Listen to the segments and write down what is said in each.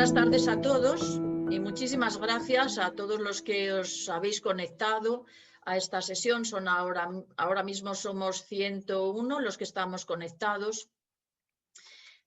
Buenas tardes a todos y muchísimas gracias a todos los que os habéis conectado a esta sesión. Ahora mismo somos 101 los que estamos conectados.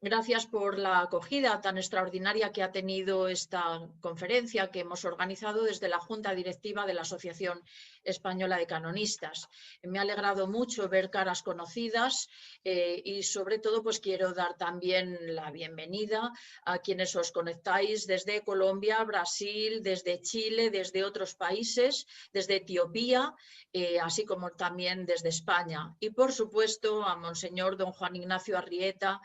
Gracias por la acogida tan extraordinaria que ha tenido esta conferencia que hemos organizado desde la Junta Directiva de la Asociación Española de Canonistas. Me ha alegrado mucho ver caras conocidas y sobre todo pues quiero dar también la bienvenida a quienes os conectáis desde Colombia, Brasil, desde Chile, desde otros países, desde Etiopía, así como también desde España. Y por supuesto a Monseñor don Juan Ignacio Arrieta,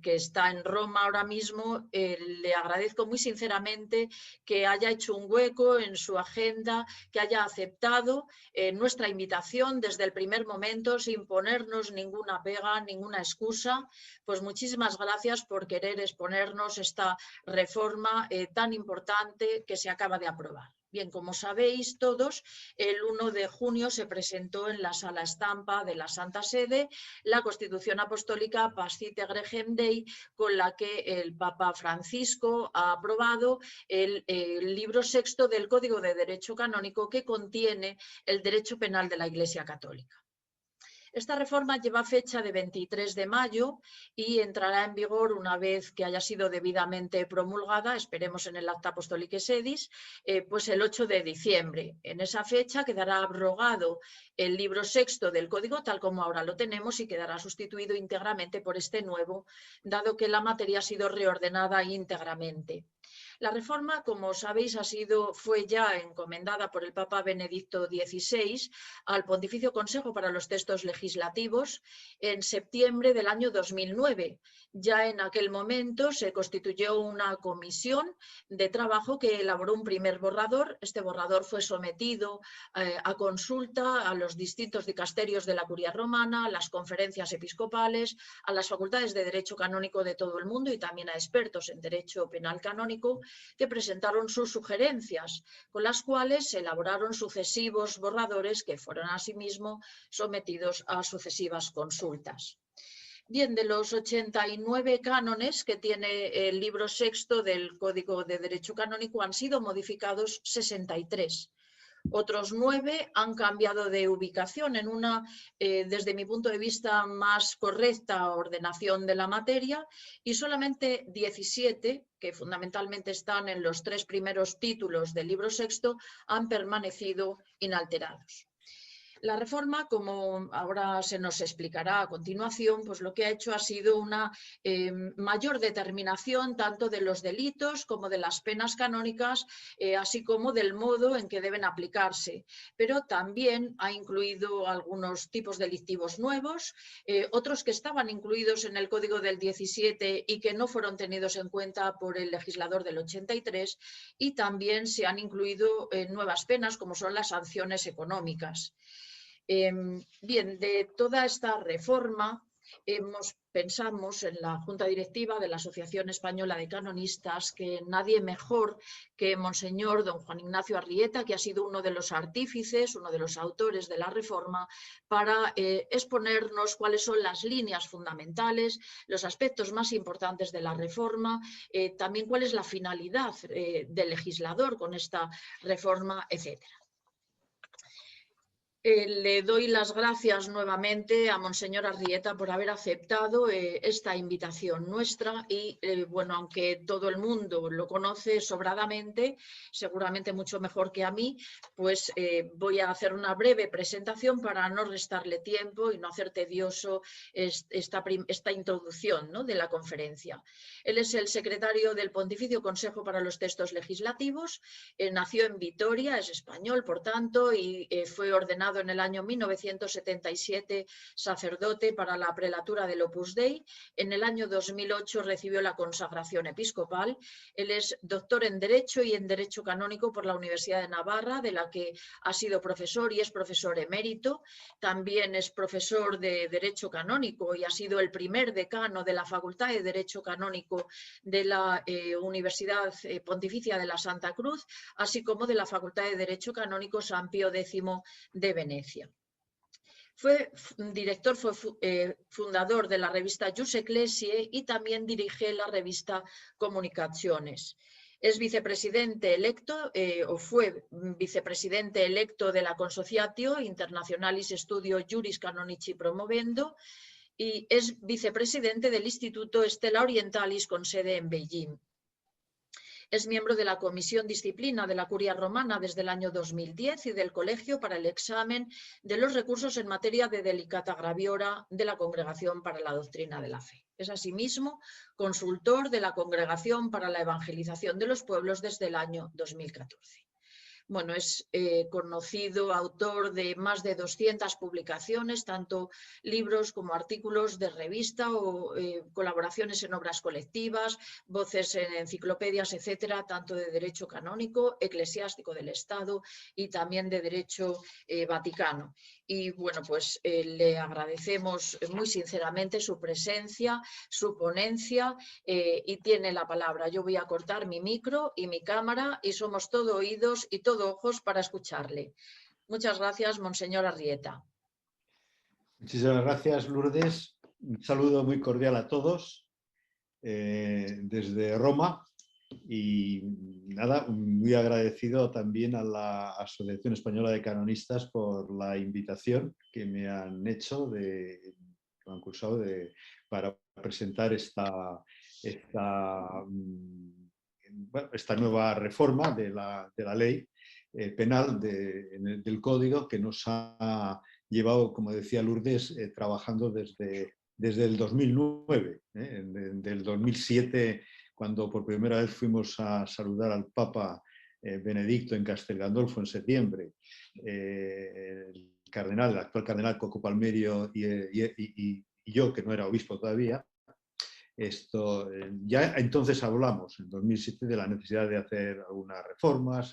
que está en Roma ahora mismo. Le agradezco muy sinceramente que haya hecho un hueco en su agenda, que haya aceptado nuestra invitación desde el primer momento sin ponernos ninguna pega, ninguna excusa. Pues muchísimas gracias por querer exponernos esta reforma tan importante que se acaba de aprobar. Bien, como sabéis todos, el 1 de junio se presentó en la Sala Estampa de la Santa Sede la Constitución Apostólica Pascite Gregem Dei, con la que el Papa Francisco ha aprobado el libro sexto del Código de Derecho Canónico, que contiene el derecho penal de la Iglesia Católica. Esta reforma lleva fecha de 23 de mayo y entrará en vigor una vez que haya sido debidamente promulgada, esperemos en el Acta Apostolicae Sedis, pues el 8 de diciembre. En esa fecha quedará abrogado el libro sexto del Código tal como ahora lo tenemos y quedará sustituido íntegramente por este nuevo, dado que la materia ha sido reordenada íntegramente. La reforma, como sabéis, fue ya encomendada por el Papa Benedicto XVI al Pontificio Consejo para los Textos Legislativos en septiembre del año 2009. Ya en aquel momento se constituyó una comisión de trabajo que elaboró un primer borrador. Este borrador fue sometido a consulta a los distintos dicasterios de la Curia Romana, a las conferencias episcopales, a las facultades de Derecho Canónico de todo el mundo y también a expertos en Derecho Penal Canónico, que presentaron sus sugerencias, con las cuales se elaboraron sucesivos borradores que fueron asimismo sometidos a sucesivas consultas. Bien, de los 89 cánones que tiene el libro sexto del Código de Derecho Canónico han sido modificados 63. Otros 9 han cambiado de ubicación en una, desde mi punto de vista, más correcta ordenación de la materia, y solamente 17, que fundamentalmente están en los 3 primeros títulos del libro sexto, han permanecido inalterados. La reforma, como ahora se nos explicará a continuación, pues lo que ha hecho ha sido una mayor determinación tanto de los delitos como de las penas canónicas, así como del modo en que deben aplicarse. Pero también ha incluido algunos tipos delictivos nuevos, otros que estaban incluidos en el Código del 17 y que no fueron tenidos en cuenta por el legislador del 83, y también se han incluido nuevas penas como son las sanciones económicas. Bien, de toda esta reforma pensamos en la Junta Directiva de la Asociación Española de Canonistas que nadie mejor que Monseñor don Juan Ignacio Arrieta, que ha sido uno de los artífices, uno de los autores de la reforma, para exponernos cuáles son las líneas fundamentales, los aspectos más importantes de la reforma, también cuál es la finalidad del legislador con esta reforma, etcétera. Le doy las gracias nuevamente a Monseñor Arrieta por haber aceptado esta invitación nuestra y, bueno, aunque todo el mundo lo conoce sobradamente, seguramente mucho mejor que a mí, pues voy a hacer una breve presentación para no restarle tiempo y no hacer tedioso esta introducción, ¿no?, de la conferencia. Él es el secretario del Pontificio Consejo para los Textos Legislativos, nació en Vitoria, es español, por tanto, y fue ordenado en el año 1977 sacerdote para la prelatura del Opus Dei. En el año 2008 recibió la consagración episcopal. Él es doctor en Derecho y en Derecho Canónico por la Universidad de Navarra, de la que ha sido profesor y es profesor emérito. También es profesor de Derecho Canónico y ha sido el primer decano de la Facultad de Derecho Canónico de la Universidad Pontificia de la Santa Cruz, así como de la Facultad de Derecho Canónico San Pío X de Venecia. Fue fundador de la revista Jus Ecclesiae y también dirige la revista Comunicaciones. Es vicepresidente electo o fue vicepresidente electo de la Consociatio Internationalis Studio Juris Canonici Promovendo y es vicepresidente del Instituto Stella Orientalis con sede en Beijing. Es miembro de la Comisión Disciplina de la Curia Romana desde el año 2010 y del Colegio para el Examen de los Recursos en Materia de Delicata Graviora de la Congregación para la Doctrina de la Fe. Es asimismo consultor de la Congregación para la Evangelización de los Pueblos desde el año 2014. Bueno, es conocido autor de más de 200 publicaciones, tanto libros como artículos de revista o colaboraciones en obras colectivas, voces en enciclopedias, etcétera, tanto de derecho canónico, eclesiástico del Estado y también de derecho vaticano. Y bueno, pues le agradecemos muy sinceramente su presencia, su ponencia y tiene la palabra. Yo voy a cortar mi micro y mi cámara y somos todo oídos y todo ojos para escucharle. Muchas gracias, Monseñor Arrieta. Muchísimas gracias, Lourdes. Un saludo muy cordial a todos desde Roma y nada, muy agradecido también a la Asociación Española de Canonistas por la invitación que me han hecho, para presentar esta nueva reforma de la ley penal del Código que nos ha llevado, como decía Lourdes, trabajando desde el 2009. Del 2007, cuando por primera vez fuimos a saludar al Papa Benedicto en Castel Gandolfo en septiembre, el actual cardenal Coco Palmerio y yo, que no era obispo todavía, ya entonces hablamos, en 2007, de la necesidad de hacer algunas reformas.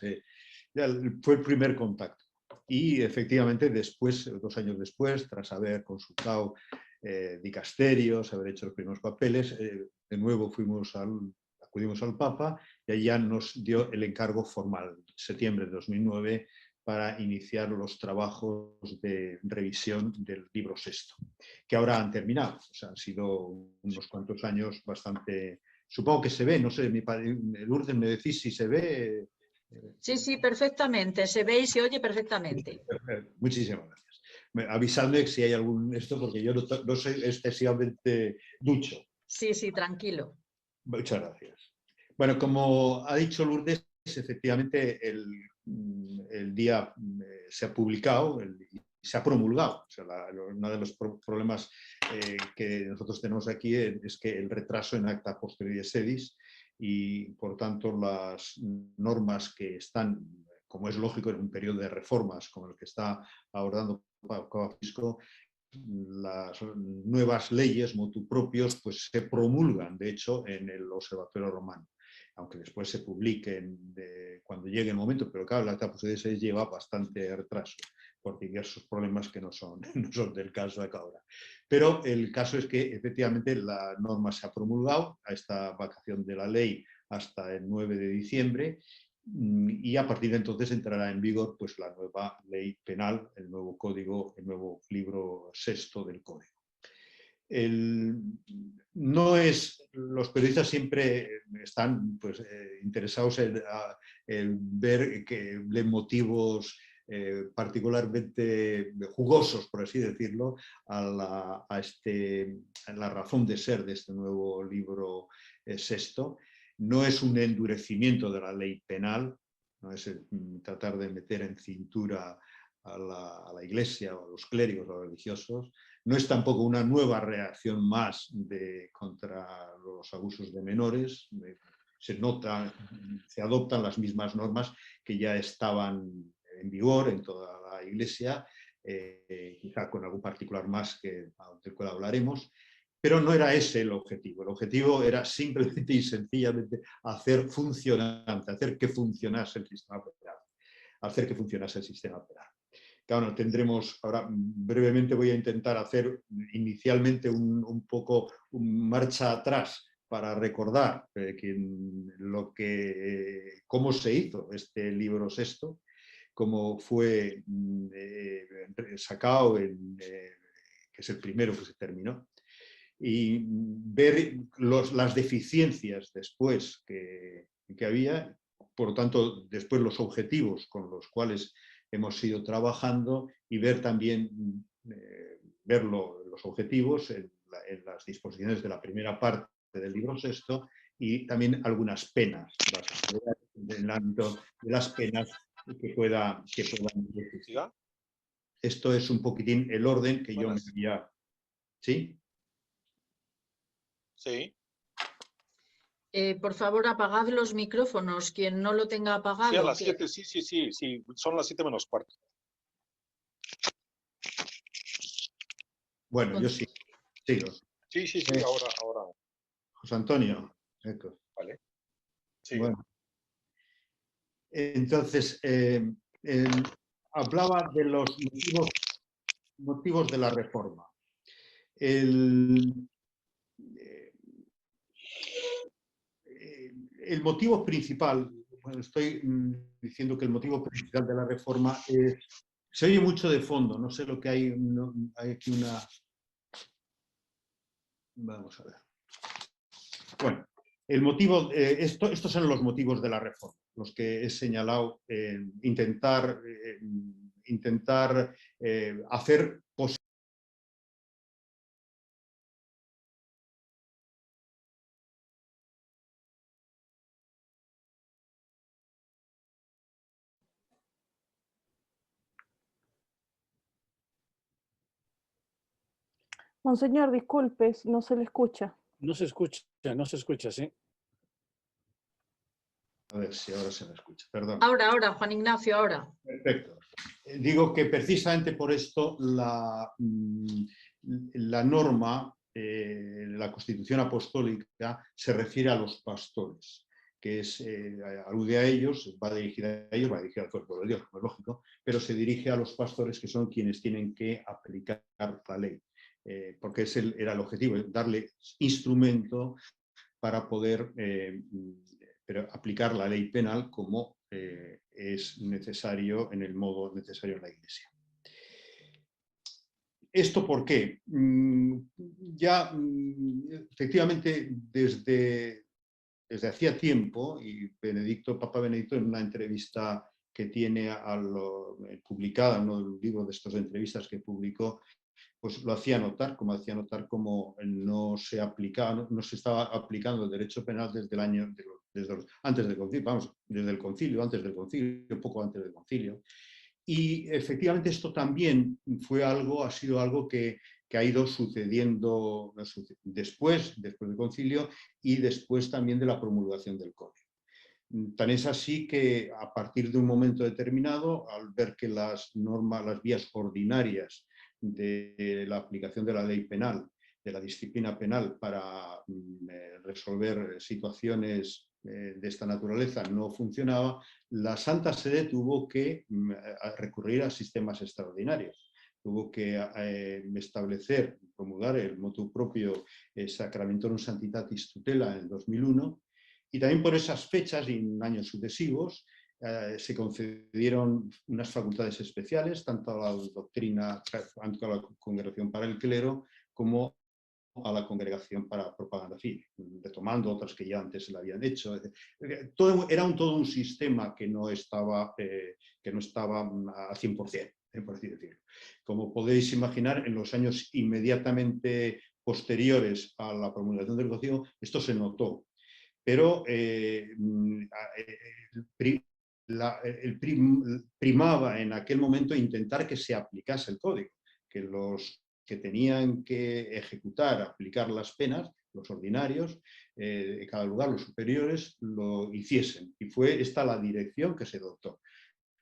Fue el primer contacto. Y efectivamente, después, 2 años después, tras haber consultado dicasterios, haber hecho los primeros papeles, de nuevo acudimos al Papa y allá nos dio el encargo formal, septiembre de 2009, para iniciar los trabajos de revisión del libro sexto, que ahora han terminado. O sea, han sido unos cuantos años bastante... Supongo que se ve, no sé, Lourdes, ¿me decís si se ve? Sí, sí, perfectamente. Se ve y se oye perfectamente. Muchísimas gracias. Avisadme si hay algún esto, porque yo no soy excesivamente ducho. Sí, sí, tranquilo. Muchas gracias. Bueno, como ha dicho Lourdes, efectivamente el día se ha publicado y se ha promulgado. O sea, uno de los problemas que nosotros tenemos aquí es que el retraso en acta posteriori sedis y, por tanto, las normas que están, como es lógico, en un periodo de reformas como el que está abordando Papa Francisco, las nuevas leyes motu propios pues se promulgan, de hecho, en el Observatorio Romano, aunque después se publiquen cuando llegue el momento, pero claro, la acta posteriori sedis lleva bastante retraso por diversos problemas que no son del caso de acá ahora. Pero el caso es que efectivamente la norma se ha promulgado a esta vacación de la ley hasta el 9 de diciembre y a partir de entonces entrará en vigor pues, la nueva ley penal, el nuevo código, el nuevo libro sexto del código. Los periodistas siempre están pues, interesados en ver motivos particularmente jugosos, por así decirlo, a la razón de ser de este nuevo libro sexto. No es un endurecimiento de la ley penal, no es tratar de meter en cintura a la Iglesia o a los clérigos o a los religiosos, no es tampoco una nueva reacción más contra los abusos de menores. Se adoptan las mismas normas que ya estaban en vigor en toda la Iglesia, quizá con algún particular más del cual hablaremos, pero no era ese el objetivo. El objetivo era simplemente y sencillamente hacer que funcionase el sistema penal. Hacer que funcionase el sistema penal. Claro, tendremos, ahora brevemente voy a intentar hacer inicialmente un poco marcha atrás para recordar cómo se hizo este libro sexto, como fue sacado, que es el primero que se terminó, y ver las deficiencias después que había, por lo tanto, después los objetivos con los cuales hemos ido trabajando y ver también los objetivos en las disposiciones de la primera parte del libro sexto y también algunas penas, en el ámbito de las penas que puedan existir. Esto es un poquitín el orden que yo me había... ¿Sí? Sí. Por favor, apagad los micrófonos. Quien no lo tenga apagado. Sí, a las 7, sí. Son las 7 menos cuarto. Bueno, yo sí. Sigo. Sí, ahora. José Antonio. Vale. Sí. Bueno. Entonces, hablaba de los motivos de la reforma. El motivo principal, bueno, estoy diciendo que el motivo principal de la reforma es... Se oye mucho de fondo, no sé lo que hay, hay aquí una... Vamos a ver. Bueno, el motivo, estos son los motivos de la reforma, los que he señalado, intentar hacer posible. Monseñor, disculpe, no se le escucha. No se escucha, sí. A ver si ahora se me escucha, perdón. Ahora, Juan Ignacio, ahora. Perfecto. Digo que precisamente por esto la norma, la Constitución Apostólica, se refiere a los pastores, que es, alude a ellos, va dirigida a ellos, va dirigida al cuerpo de Dios, como es lógico, pero se dirige a los pastores que son quienes tienen que aplicar la ley, porque era el objetivo, darle instrumento para poder aplicar la ley penal como es necesario en el modo necesario en la Iglesia. ¿Esto por qué? Efectivamente, desde hacía tiempo, y Papa Benedicto, en una entrevista que tiene publicada, uno de los libros de estos entrevistas que publicó, pues lo hacía notar como no se estaba aplicando el derecho penal desde el año, antes del concilio, desde el concilio, antes del concilio, poco antes del concilio. Y efectivamente esto también ha sido algo que ha ido sucediendo después del concilio y después también de la promulgación del código. Tan es así que a partir de un momento determinado, al ver que las vías ordinarias de la aplicación de la ley penal, de la disciplina penal para resolver situaciones de esta naturaleza no funcionaba, la Santa Sede tuvo que recurrir a sistemas extraordinarios. Tuvo que establecer, promulgar el motu propio Sacramentorum Sanctitatis Tutela en 2001, y también por esas fechas y en años sucesivos se concedieron unas facultades especiales, tanto a la doctrina, tanto a la Congregación para el Clero, como a la Congregación para Propaganda Fide, retomando otras que ya antes se la habían hecho. Era todo un sistema que no estaba a 100%, por así decirlo. Como podéis imaginar, en los años inmediatamente posteriores a la promulgación del Código, esto se notó. Pero primaba en aquel momento intentar que se aplicase el código, que los que tenían que ejecutar, aplicar las penas, los ordinarios, de cada lugar, los superiores, lo hiciesen. Y fue esta la dirección que se adoptó.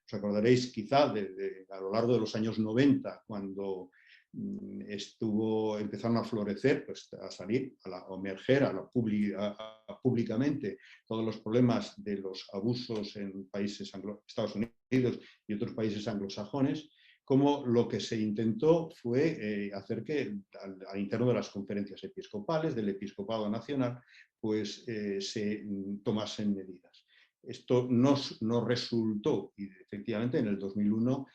Os acordaréis quizá a lo largo de los años 90, cuando empezaron a florecer, pues, a salir, a emerger públicamente todos los problemas de los abusos en países Estados Unidos y otros países anglosajones, como lo que se intentó fue hacer que al interno de las conferencias episcopales, del episcopado nacional, pues se tomasen medidas. Esto no resultó, y efectivamente en el 2001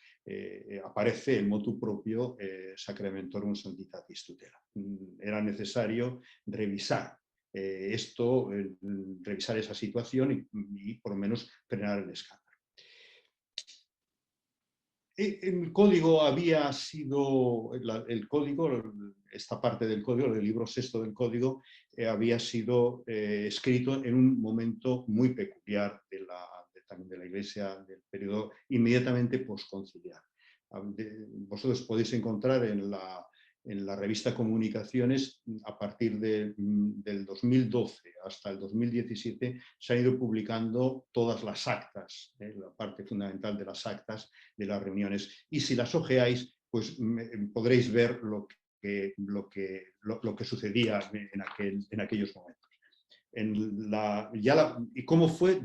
aparece el motu propio Sacramentorum Sanctitatis Tutela. Era necesario revisar esto, revisar esa situación y por lo menos frenar el escándalo. El código había sido, el código, esta parte del código, el libro sexto del código, había sido escrito en un momento muy peculiar también de la Iglesia, del periodo inmediatamente posconciliar. Vosotros podéis encontrar en la revista Comunicaciones, a partir del 2012 hasta el 2017, se han ido publicando todas las actas, la parte fundamental de las actas de las reuniones. Y si las ojeáis, pues podréis ver lo que sucedía en aquellos momentos. Y cómo fue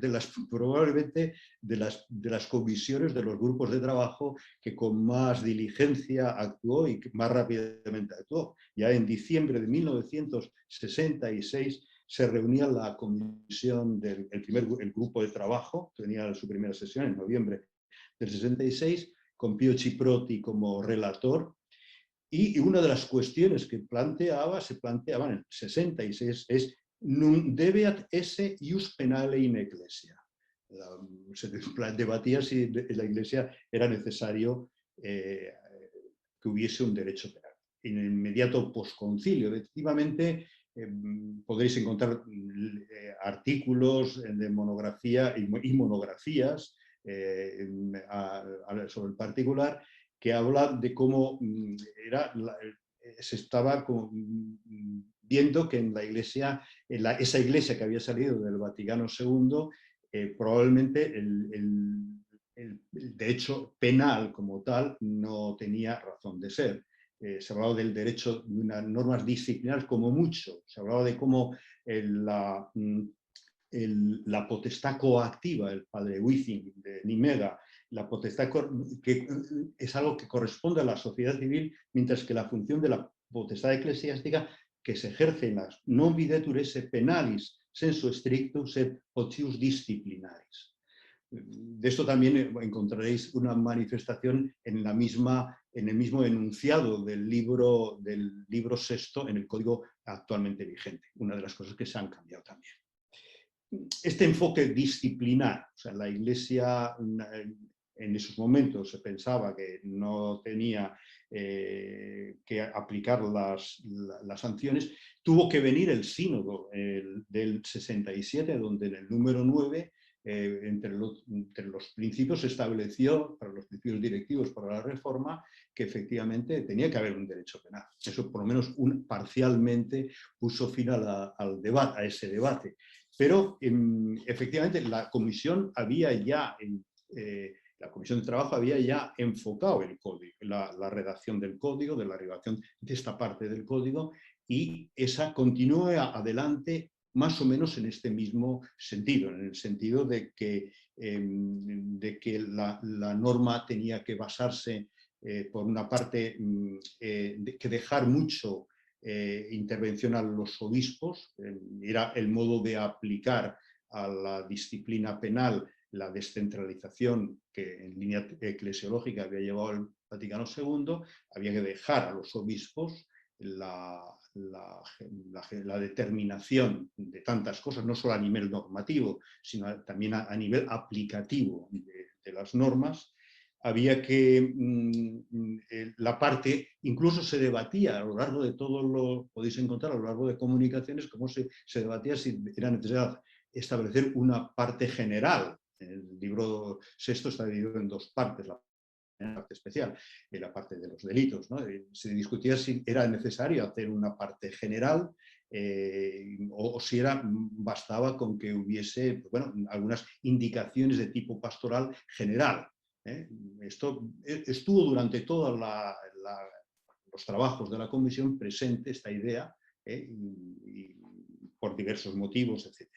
probablemente de las comisiones de los grupos de trabajo que con más diligencia actuó y que más rápidamente actuó. Ya en diciembre de 1966 se reunía la comisión el grupo de trabajo, tenía su primera sesión en noviembre del 66, con Pio Ciproti como relator. Y una de las cuestiones que se planteaba en el 66 es «Nun debeat esse ius penale in ecclesia». Se debatía si en la Iglesia era necesario que hubiese un derecho penal. En el inmediato posconcilio, efectivamente, podréis encontrar artículos de monografía y monografías sobre el particular, que habla de cómo se estaba viendo que en la Iglesia, esa Iglesia que había salido del Vaticano II, probablemente el derecho penal como tal no tenía razón de ser. Se hablaba del derecho de unas normas disciplinarias como mucho, se hablaba de cómo la potestad coactiva, el padre Wissing de Nimega, la potestad que es algo que corresponde a la sociedad civil, mientras que la función de la potestad eclesiástica que se ejerce en las non videtur esse penalis sensu strictus et potius disciplinaris. De esto también encontraréis una manifestación en el mismo enunciado del libro sexto en el código actualmente vigente, una de las cosas que se han cambiado también. Este enfoque disciplinar, o sea, la Iglesia en esos momentos se pensaba que no tenía que aplicar las sanciones, tuvo que venir el sínodo del 67, donde en el número 9, entre los principios se estableció, para los principios directivos para la reforma, que efectivamente tenía que haber un derecho penal. Eso por lo menos parcialmente puso fin a ese debate. Pero efectivamente la comisión la comisión de trabajo había ya enfocado el código, la redacción del código, de la redacción de esta parte del código, y esa continúa adelante más o menos en este mismo sentido, en el sentido de que la norma tenía que basarse, por una parte, que dejar mucho intervención a los obispos, era el modo de aplicar a la disciplina penal la descentralización que en línea eclesiológica había llevado el Vaticano II, había que dejar a los obispos la determinación de tantas cosas, no solo a nivel normativo, sino también a nivel aplicativo de las normas. Había que, la parte, incluso se debatía a lo largo de podéis encontrar a lo largo de comunicaciones, cómo se debatía si era necesario establecer una parte general. El libro sexto está dividido en dos partes, la parte especial y la parte de los delitos, ¿no? Se discutía si era necesario hacer una parte general o si bastaba con que hubiese, bueno, algunas indicaciones de tipo pastoral general. Esto estuvo durante todos los trabajos de la comisión presente esta idea, y por diversos motivos, etc.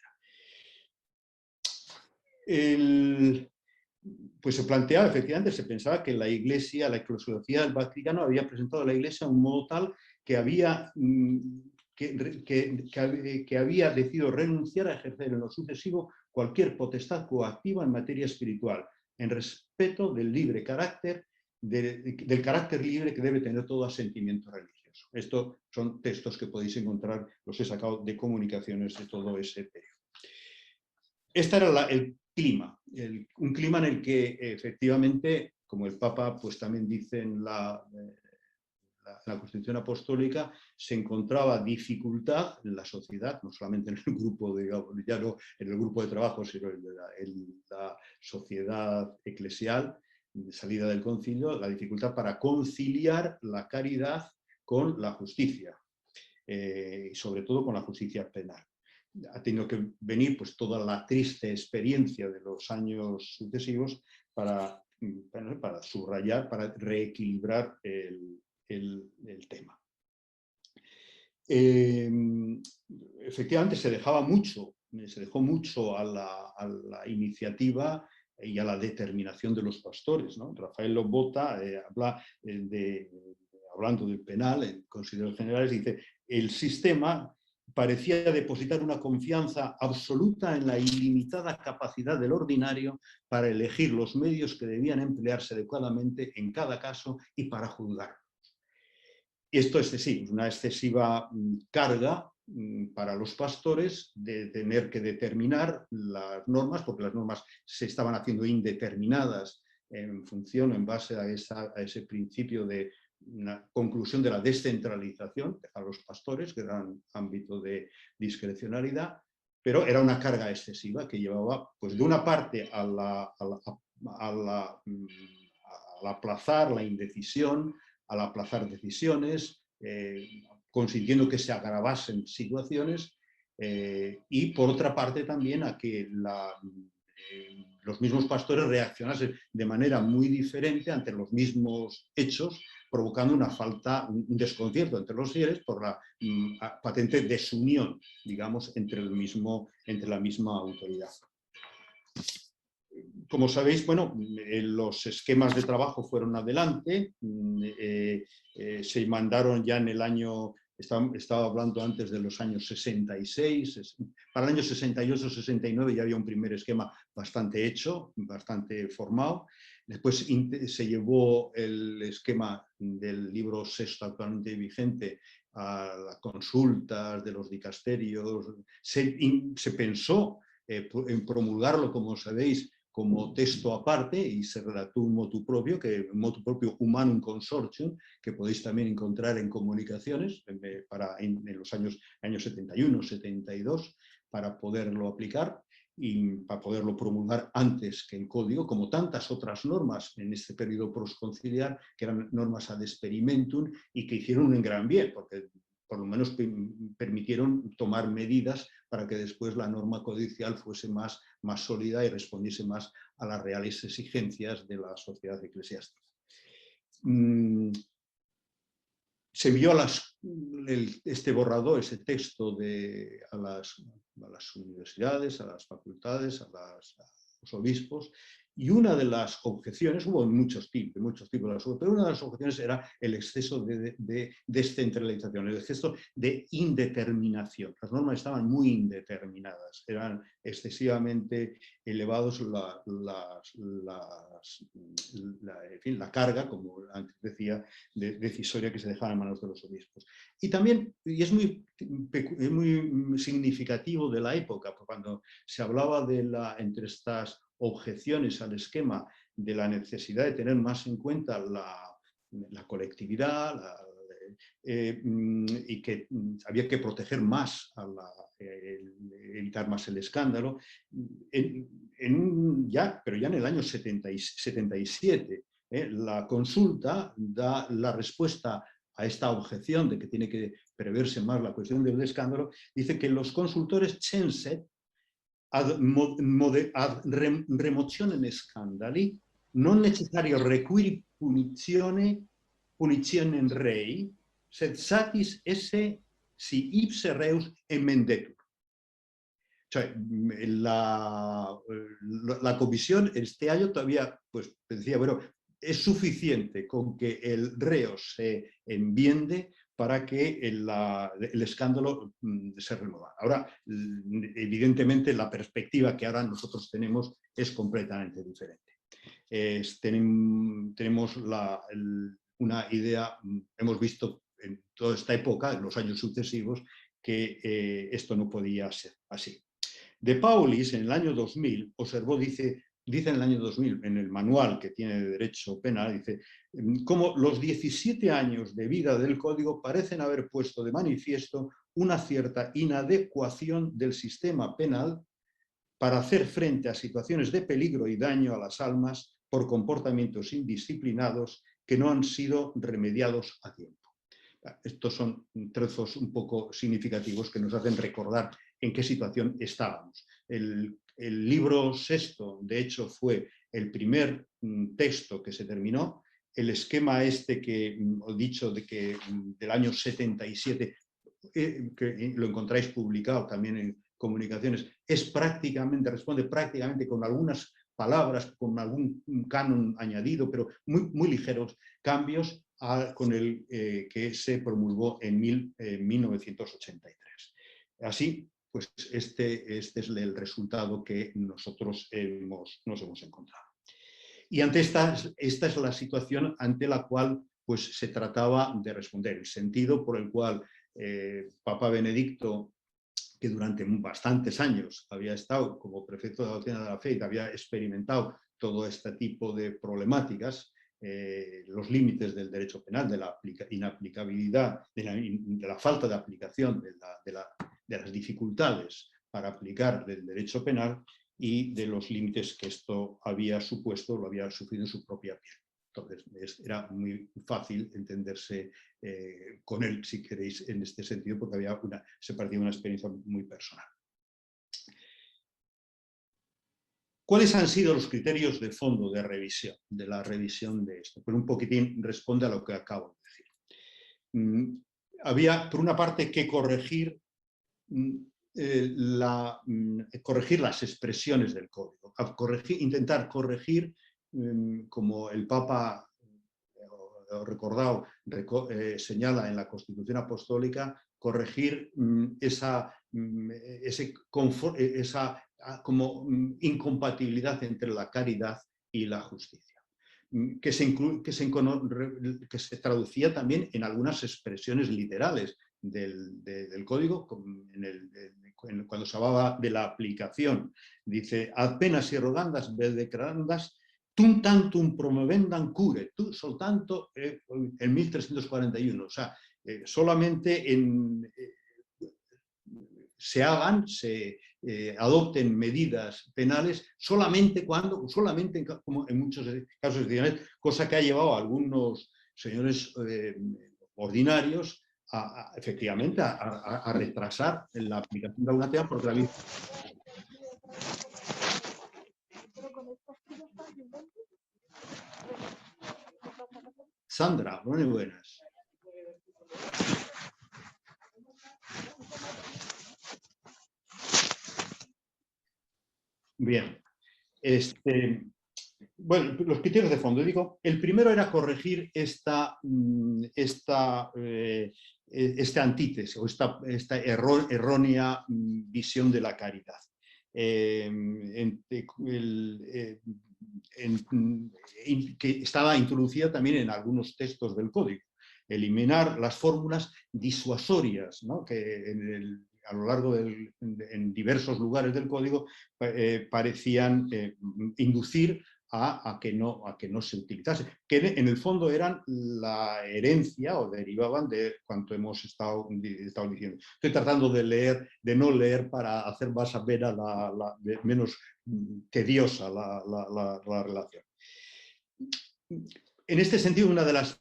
Pues se planteaba, efectivamente, se pensaba que la Iglesia, la eclesiología del Vaticano había presentado a la Iglesia un modo tal que había que había decidido renunciar a ejercer en lo sucesivo cualquier potestad coactiva en materia espiritual, en respeto del libre carácter, del carácter libre que debe tener todo asentimiento religioso. Estos son textos que podéis encontrar, los he sacado de comunicaciones de todo ese periodo. Este era el clima, un clima en el que efectivamente, como el Papa pues, también dice en la Constitución Apostólica, se encontraba dificultad en la sociedad, no solamente en el grupo, digamos, ya no en el grupo de trabajo, sino en la sociedad eclesial, de salida del concilio, la dificultad para conciliar la caridad con la justicia, y sobre todo con la justicia penal. Ha tenido que venir pues, toda la triste experiencia de los años sucesivos para subrayar, para reequilibrar el tema. Efectivamente se dejó mucho a la iniciativa y a la determinación de los pastores, ¿no? Rafael Lobota habla hablando del penal, en consideraciones generales, dice: el sistema parecía depositar una confianza absoluta en la ilimitada capacidad del ordinario para elegir los medios que debían emplearse adecuadamente en cada caso y para juzgar. Esto es decir, una excesiva carga para los pastores de tener que determinar las normas, porque las normas se estaban haciendo indeterminadas en función, en base a ese principio de una conclusión de la descentralización a los pastores, que era un ámbito de discrecionalidad, pero era una carga excesiva que llevaba, pues, de una parte al aplazar la indecisión, al aplazar decisiones, consintiendo que se agravasen situaciones, y por otra parte también a que los mismos pastores reaccionasen de manera muy diferente ante los mismos hechos, provocando un desconcierto entre los fieles por la patente desunión, digamos, entre la misma autoridad. Como sabéis, bueno, los esquemas de trabajo fueron adelante, se mandaron ya en el año, estaba hablando antes de los años 66, para el año 68-69 ya había un primer esquema bastante hecho, bastante formado. Después se llevó el esquema del libro sexto actualmente vigente a las consultas de los dicasterios. Se pensó en promulgarlo, como sabéis, como texto aparte, y se redactó un motu propio Humanum Consortium, que podéis también encontrar en comunicaciones en los años 71, 72, para poderlo aplicar y para poderlo promulgar antes que el código, como tantas otras normas en este periodo prosconciliar, que eran normas ad experimentum y que hicieron un gran bien, porque por lo menos permitieron tomar medidas para que después la norma codicial fuese más sólida y respondiese más a las reales exigencias de la sociedad eclesiástica. Se envió este borrador, ese texto a las universidades, a las facultades, a los obispos, y una de las objeciones, hubo muchos tipos pero una de las objeciones era el exceso de descentralización, el exceso de indeterminación. Las normas estaban muy indeterminadas, eran excesivamente elevados la carga, como antes decía, decisoria que se dejaba en manos de los obispos. Y también, y es muy significativo de la época, cuando se hablaba entre estas objeciones al esquema de la necesidad de tener más en cuenta la colectividad y que había que proteger más, evitar más el escándalo, pero ya en el año 77, la consulta da la respuesta a esta objeción de que tiene que preverse más la cuestión del escándalo. Dice que los consultores censet ad remotionem scandali non necessario requiri punitionem rei, sed satis esse si ipse reus emendetur. Cioè, la comisión este año todavía pues, decía, bueno, es suficiente con que el reo se enmiende para que el escándalo se remueva. Ahora, evidentemente, la perspectiva que ahora nosotros tenemos es completamente diferente. Tenemos una idea, hemos visto en toda esta época, en los años sucesivos, que esto no podía ser así. De Paulis, en el año 2000, observó, dice en el año 2000, en el manual que tiene de derecho penal, dice, cómo los 17 años de vida del Código parecen haber puesto de manifiesto una cierta inadecuación del sistema penal para hacer frente a situaciones de peligro y daño a las almas por comportamientos indisciplinados que no han sido remediados a tiempo. Estos son trozos un poco significativos que nos hacen recordar en qué situación estábamos. El libro sexto, de hecho, fue el primer texto que se terminó. El esquema este que os he dicho del año 77, que lo encontráis publicado también en Comunicaciones, responde prácticamente con algunas palabras, con algún canon añadido, pero muy ligeros cambios con el que se promulgó en 1983. Así, pues este es el resultado que nosotros nos hemos encontrado. Y ante esta es la situación ante la cual pues, se trataba de responder, el sentido por el cual Papa Benedicto, que durante bastantes años había estado como prefecto de la doctrina de la fe y había experimentado todo este tipo de problemáticas, los límites del derecho penal, de la inaplicabilidad, de la falta de aplicación, de las dificultades para aplicar el derecho penal y de los límites que esto había supuesto, lo había sufrido en su propia piel. Entonces, era muy fácil entenderse con él, si queréis, en este sentido, porque se partía de una experiencia muy personal. ¿Cuáles han sido los criterios de fondo de revisión, de la revisión de esto? Pues un poquitín responde a lo que acabo de decir. Había, por una parte, que corregir las expresiones del código, intentar corregir, como el Papa, recordado, señala en la Constitución Apostólica, corregir esa como incompatibilidad entre la caridad y la justicia, que se traducía también en algunas expresiones literales del código, cuando se hablaba de la aplicación. Dice, ad penas y rogandas declarandas tum tantum promovendam cure, soltanto en 1341. O sea, solamente se adopten medidas penales solamente como en muchos casos excepcionales, cosa que ha llevado a algunos señores ordinarios efectivamente a retrasar la aplicación de alguna tema porque la vida... Sandra, muy buenas. Bien. Bueno, los criterios de fondo. Digo, el primero era corregir esta antítesis o esta errónea visión de la caridad. Que estaba introducida también en algunos textos del código. Eliminar las fórmulas disuasorias, ¿no? Que a lo largo en diversos lugares del código parecían inducir a que no se utilizase, que en el fondo eran la herencia o derivaban de cuanto hemos estado diciendo. Estoy tratando de no leer para hacer más amena, menos tediosa la relación. En este sentido, una de las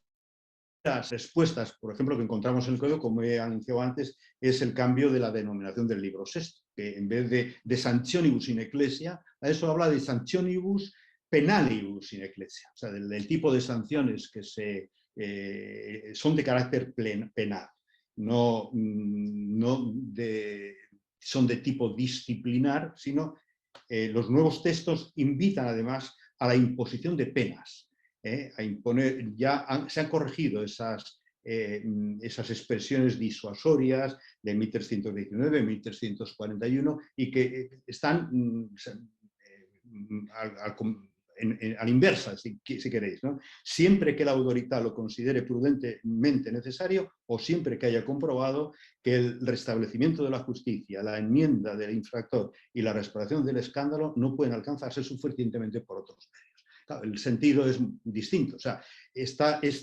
respuestas, por ejemplo, que encontramos en el código, como he anunciado antes, es el cambio de la denominación del libro sexto, que en vez de sanctionibus in ecclesia, a eso habla de sanctionibus penalibus in ecclesia, o sea, del tipo de sanciones que son de carácter penal, son de tipo disciplinar, sino los nuevos textos invitan además a la imposición de penas. A imponer, se han corregido esas esas expresiones disuasorias de 1319, 1341 y que están a la inversa, si queréis, ¿no? Siempre que la autoridad lo considere prudentemente necesario o siempre que haya comprobado que el restablecimiento de la justicia, la enmienda del infractor y la restauración del escándalo no pueden alcanzarse suficientemente por otros medios. Claro, el sentido es distinto, o sea, es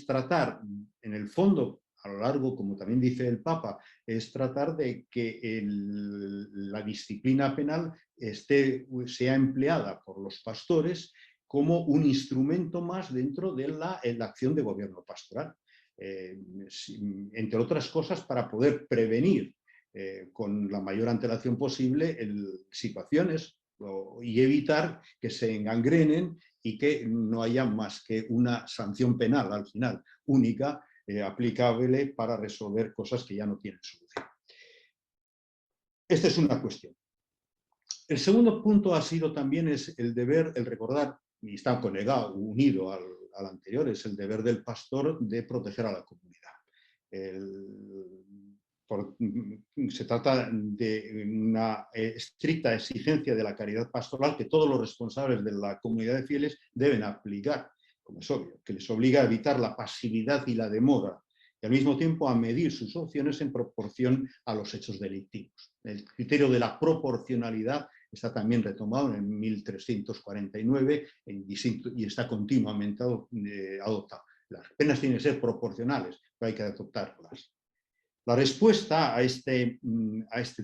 tratar, en el fondo, a lo largo, como también dice el Papa, es tratar de que la disciplina penal sea empleada por los pastores como un instrumento más dentro de la acción de gobierno pastoral. Entre otras cosas, para poder prevenir con la mayor antelación posible situaciones y evitar que se engangrenen y que no haya más que una sanción penal al final, única, aplicable para resolver cosas que ya no tienen solución. Esta es una cuestión. El segundo punto ha sido también el deber, el recordar, y está conectado, unido al anterior, es el deber del pastor de proteger a la comunidad. Se trata de una estricta exigencia de la caridad pastoral que todos los responsables de la comunidad de fieles deben aplicar, como es obvio, que les obliga a evitar la pasividad y la demora y al mismo tiempo a medir sus opciones en proporción a los hechos delictivos. El criterio de la proporcionalidad está también retomado en 1349 y está continuamente adoptado. Las penas tienen que ser proporcionales, pero hay que adoptarlas. La respuesta a este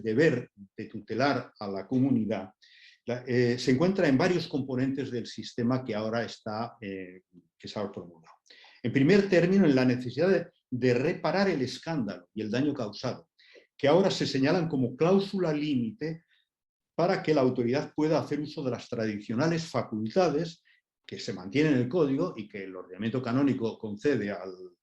deber de tutelar a la comunidad se encuentra en varios componentes del sistema que ahora está promulgado. En primer término, en la necesidad de reparar el escándalo y el daño causado, que ahora se señalan como cláusula límite para que la autoridad pueda hacer uso de las tradicionales facultades que se mantienen en el Código y que el ordenamiento canónico concede al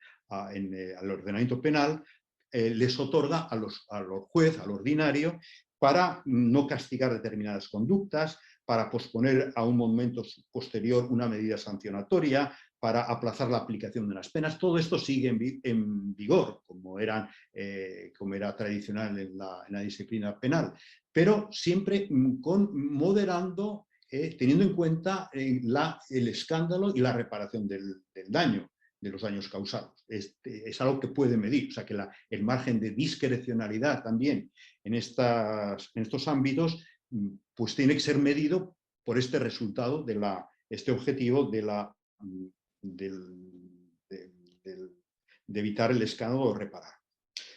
ordenamiento penal, les otorga a los jueces, al ordinario, para no castigar determinadas conductas, para posponer a un momento posterior una medida sancionatoria, para aplazar la aplicación de las penas. Todo esto sigue en vigor, como era tradicional en la disciplina penal, pero siempre moderando, teniendo en cuenta el escándalo y la reparación del daño, de los daños causados. Es algo que puede medir, o sea que el margen de discrecionalidad también en estos ámbitos pues tiene que ser medido por este resultado, este objetivo de evitar el escándalo o reparar.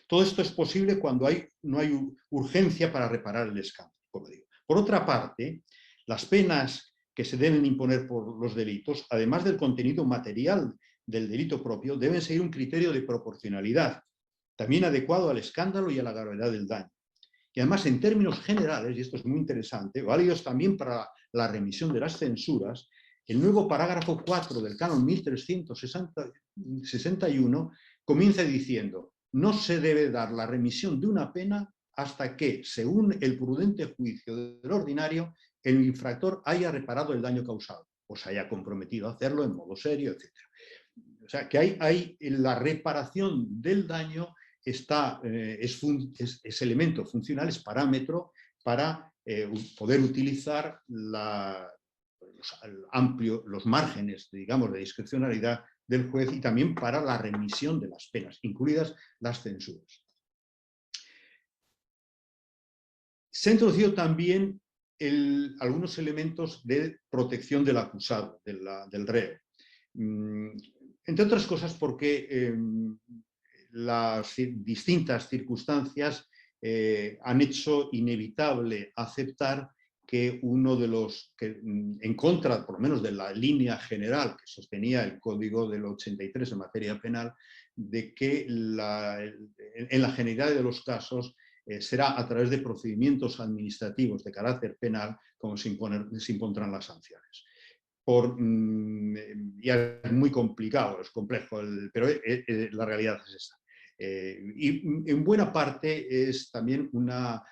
Todo esto es posible cuando no hay urgencia para reparar el escándalo, como digo. Por otra parte, las penas que se deben imponer por los delitos, además del contenido material del delito propio, deben seguir un criterio de proporcionalidad, también adecuado al escándalo y a la gravedad del daño. Y además, en términos generales, y esto es muy interesante, válidos también para la remisión de las censuras, el nuevo parágrafo 4 del canon 1361 comienza diciendo: no se debe dar la remisión de una pena hasta que, según el prudente juicio del ordinario, el infractor haya reparado el daño causado o se haya comprometido a hacerlo en modo serio, etc. O sea, que hay la reparación del daño es elemento funcional, es parámetro para poder utilizar los márgenes, digamos, de discrecionalidad del juez y también para la remisión de las penas, incluidas las censuras. Se han introducido también algunos elementos de protección del acusado, del reo. Entre otras cosas porque las distintas circunstancias han hecho inevitable aceptar que uno de los que, en contra, por lo menos de la línea general que sostenía el Código del 83 en materia penal, de que en la generalidad de los casos será a través de procedimientos administrativos de carácter penal como se impondrán las sanciones. Ya es muy complicado, es complejo, pero la realidad es esa. Y en buena parte es también una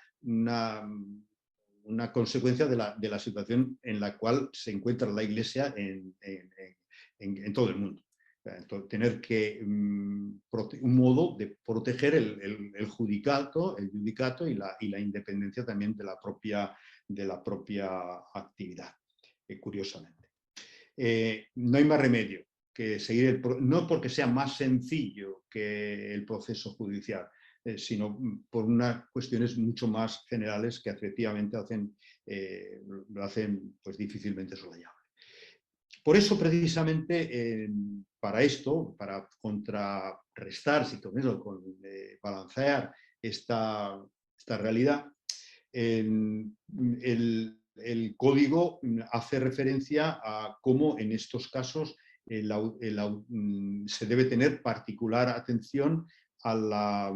consecuencia de la situación en la cual se encuentra la Iglesia en todo el mundo. Entonces, tener que un modo de proteger el judicato y la independencia también de la propia actividad, curiosamente. No hay más remedio que seguir no porque sea más sencillo que el proceso judicial, sino por unas cuestiones mucho más generales que efectivamente lo hacen pues, difícilmente soslayable. Por eso, precisamente, para esto, para contrarrestar, balancear esta realidad, el código hace referencia a cómo en estos casos se debe tener particular atención a la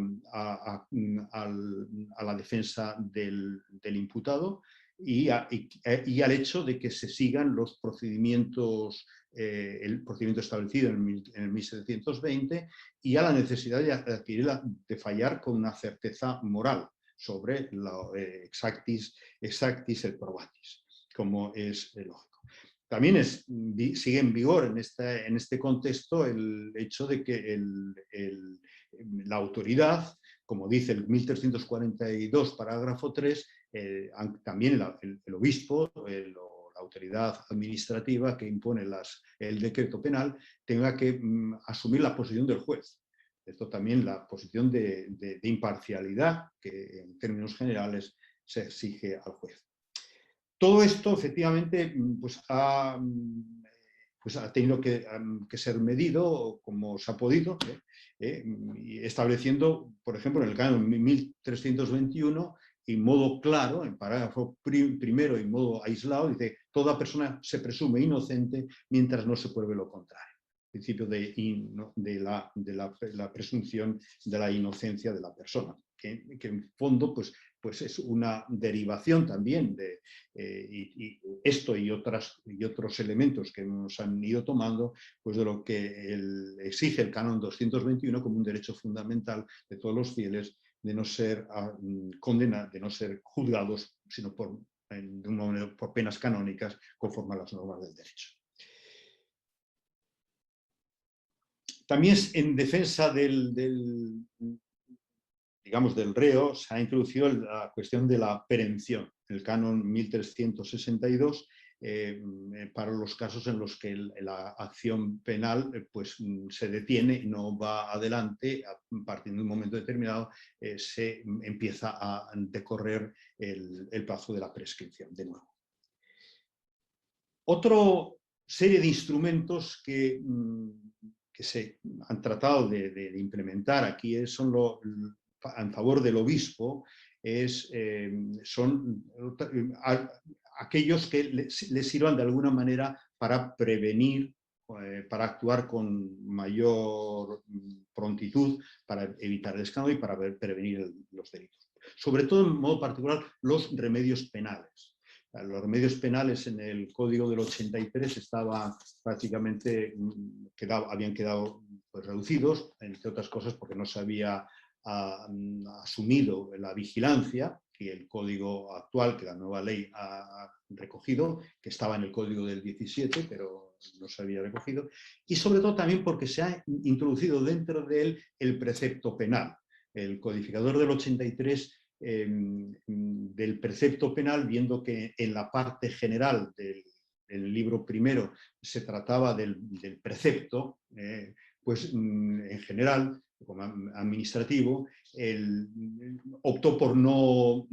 defensa del imputado y al hecho de que se sigan los procedimientos, el procedimiento establecido en el 1720 y a la necesidad de fallar con una certeza moral sobre la exactis et probatis, como es lógico. También sigue en vigor en este contexto el hecho de que la autoridad, como dice el 1342, parágrafo 3, también el obispo, la autoridad administrativa que impone el decreto penal, tenga que asumir la posición del juez. Esto también la posición de imparcialidad que en términos generales se exige al juez. Todo esto efectivamente pues ha tenido que ser medido como se ha podido, estableciendo, por ejemplo, en el canon 1321, en modo claro, en parágrafo primero, en modo aislado, dice: toda persona se presume inocente mientras no se pruebe lo contrario. El principio de la presunción de la inocencia de la persona, que en fondo pues es una derivación también de esto y otros elementos que nos han ido tomando, pues de lo que exige el canon 221 como un derecho fundamental de todos los fieles de no ser condenados, de no ser juzgados, sino por penas canónicas conforme a las normas del derecho. También en defensa del reo se ha introducido la cuestión de la perención, el canon 1362, para los casos en los que la acción penal pues, se detiene y no va adelante. A partir de un momento determinado se empieza a decorrer el plazo de la prescripción de nuevo. Otra serie de instrumentos que se han tratado de implementar aquí en favor del obispo son aquellos que le sirvan de alguna manera para prevenir, para actuar con mayor prontitud, para evitar el escándalo y para prevenir los delitos. Sobre todo, en modo particular, los remedios penales. Los remedios penales en el Código del 83 estaban prácticamente, habían quedado pues, reducidos, entre otras cosas porque no se había asumido la vigilancia que el código actual, que la nueva ley ha recogido, que estaba en el Código del 17, pero no se había recogido, y sobre todo también porque se ha introducido dentro de él el precepto penal. El codificador del 83 del precepto penal, viendo que en la parte general del libro primero se trataba del precepto, pues en general, como administrativo, optó por no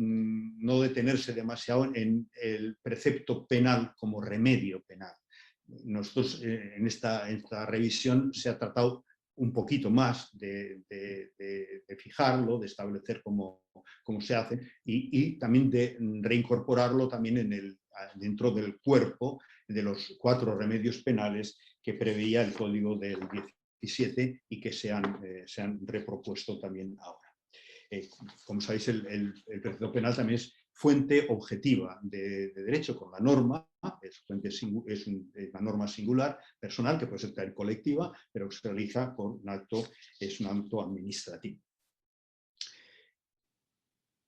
detenerse demasiado en el precepto penal como remedio penal. Nosotros en esta revisión se ha tratado un poquito más de fijarlo, de establecer cómo se hace y también de reincorporarlo también dentro del cuerpo de los 4 remedios penales que preveía el Código del 17 y que se han repropuesto también ahora. Como sabéis, el precepto penal también es fuente objetiva de derecho con la norma, es una norma singular, personal, que puede ser también colectiva, pero que se realiza con un acto administrativo.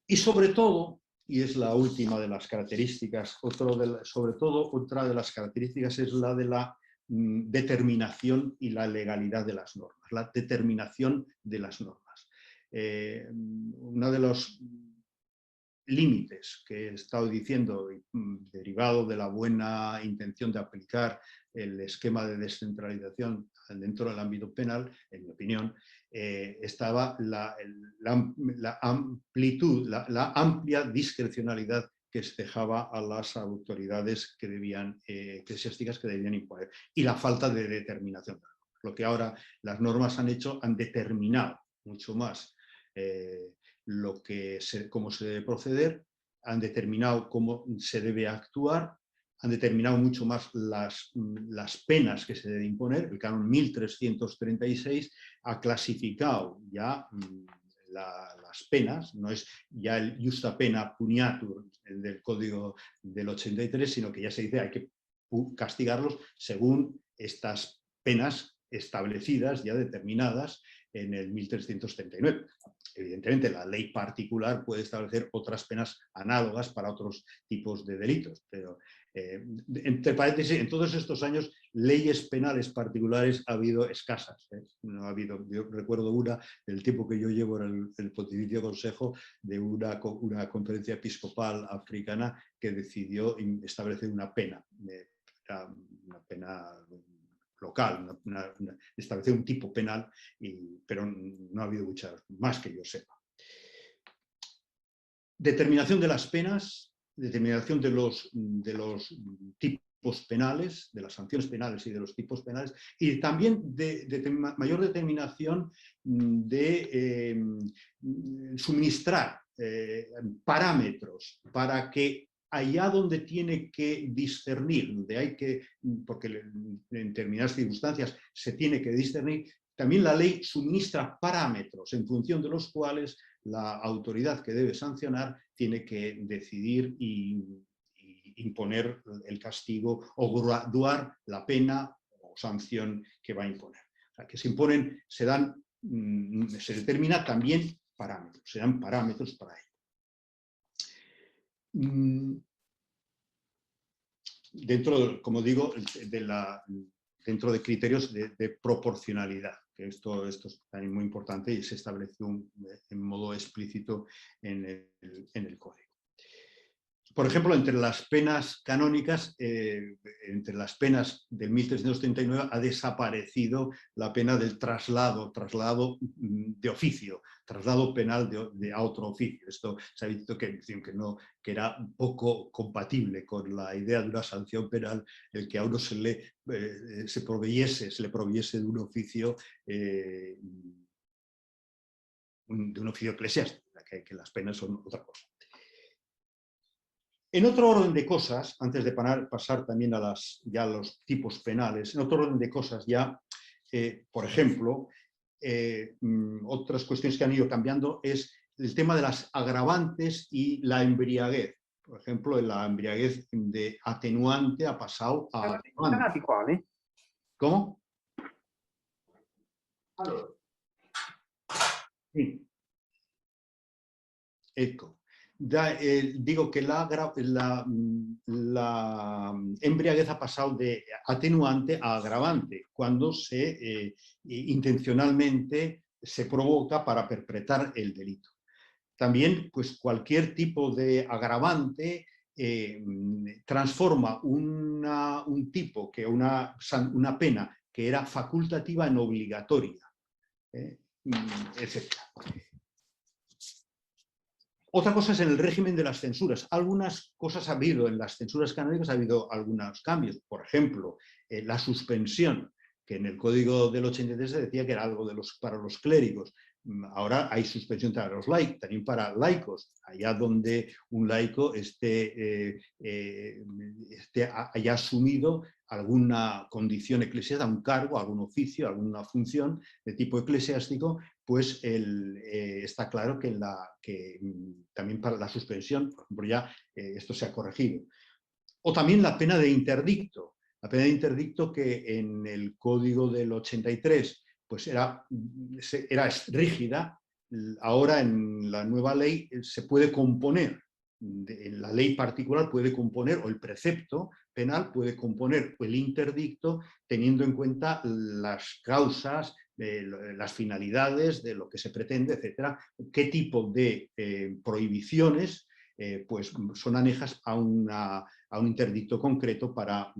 Y sobre todo, y es la última de las características, otra de las características es la de la determinación y la legalidad de las normas, la determinación de las normas. Uno de los límites que he estado diciendo, derivado de la buena intención de aplicar el esquema de descentralización dentro del ámbito penal, en mi opinión, estaba la amplitud, la amplia discrecionalidad que se dejaba a las autoridades que debían, eclesiásticas que debían imponer, y la falta de determinación. Lo que ahora las normas han hecho, han determinado mucho más cómo se debe proceder, han determinado cómo se debe actuar, han determinado mucho más las penas que se debe imponer. El canon 1336 ha clasificado ya las penas, no es ya el justa pena puniatur, el del Código del 83, sino que ya se dice hay que castigarlos según estas penas establecidas, ya determinadas en el 1339. Evidentemente, la ley particular puede establecer otras penas análogas para otros tipos de delitos, pero entre paréntesis, en todos estos años, leyes penales particulares ha habido escasas. No ha habido, yo recuerdo una, del tiempo que yo llevo en el Pontificio Consejo, de una conferencia episcopal africana que decidió establecer una pena local, establecer un tipo penal, pero no ha habido muchas más que yo sepa. Determinación de las penas, determinación de los tipos penales, de las sanciones penales y de los tipos penales, y también de mayor determinación de suministrar parámetros para que allá donde tiene que discernir, donde hay que, porque en determinadas circunstancias se tiene que discernir, también la ley suministra parámetros en función de los cuales la autoridad que debe sancionar tiene que decidir y imponer el castigo o graduar la pena o sanción que va a imponer. O sea, que se imponen, se determina también parámetros, se dan parámetros para ello. Dentro, como digo, dentro de criterios de proporcionalidad, que esto es también muy importante y se estableció en modo explícito en el Código. Por ejemplo, entre las penas canónicas, entre las penas del 1339 ha desaparecido la pena del traslado de oficio, traslado penal a otro oficio. Esto se ha visto que era poco compatible con la idea de una sanción penal, el que a uno se le proveyese de un oficio eclesiástico, que las penas son otra cosa. En otro orden de cosas, antes de pasar también a los tipos penales, en otro orden de cosas ya, por ejemplo, otras cuestiones que han ido cambiando es el tema de las agravantes y la embriaguez. Por ejemplo, la embriaguez de atenuante ha pasado a agravante. ¿Cómo? Sí. Ecco. Digo que la embriaguez ha pasado de atenuante a agravante cuando intencionalmente se provoca para perpetrar el delito. También, pues, cualquier tipo de agravante transforma un tipo, una pena que era facultativa en obligatoria, etc. Otra cosa es en el régimen de las censuras. Algunas cosas ha habido en las censuras canónicas, ha habido algunos cambios. Por ejemplo, la suspensión, que en el Código del 83 se decía que era algo para los clérigos. Ahora hay suspensión para los laicos, también para laicos, allá donde un laico haya asumido alguna condición eclesiástica, un cargo, algún oficio, alguna función de tipo eclesiástico, pues está claro que también para la suspensión, por ejemplo, ya esto se ha corregido. O también la pena de interdicto. La pena de interdicto que en el Código del 83 pues era rígida, ahora en la nueva ley se puede componer. la ley particular puede componer, o el precepto penal puede componer el interdicto teniendo en cuenta las causas, las finalidades de lo que se pretende, etcétera, qué tipo de prohibiciones pues son anejas a un interdicto concreto para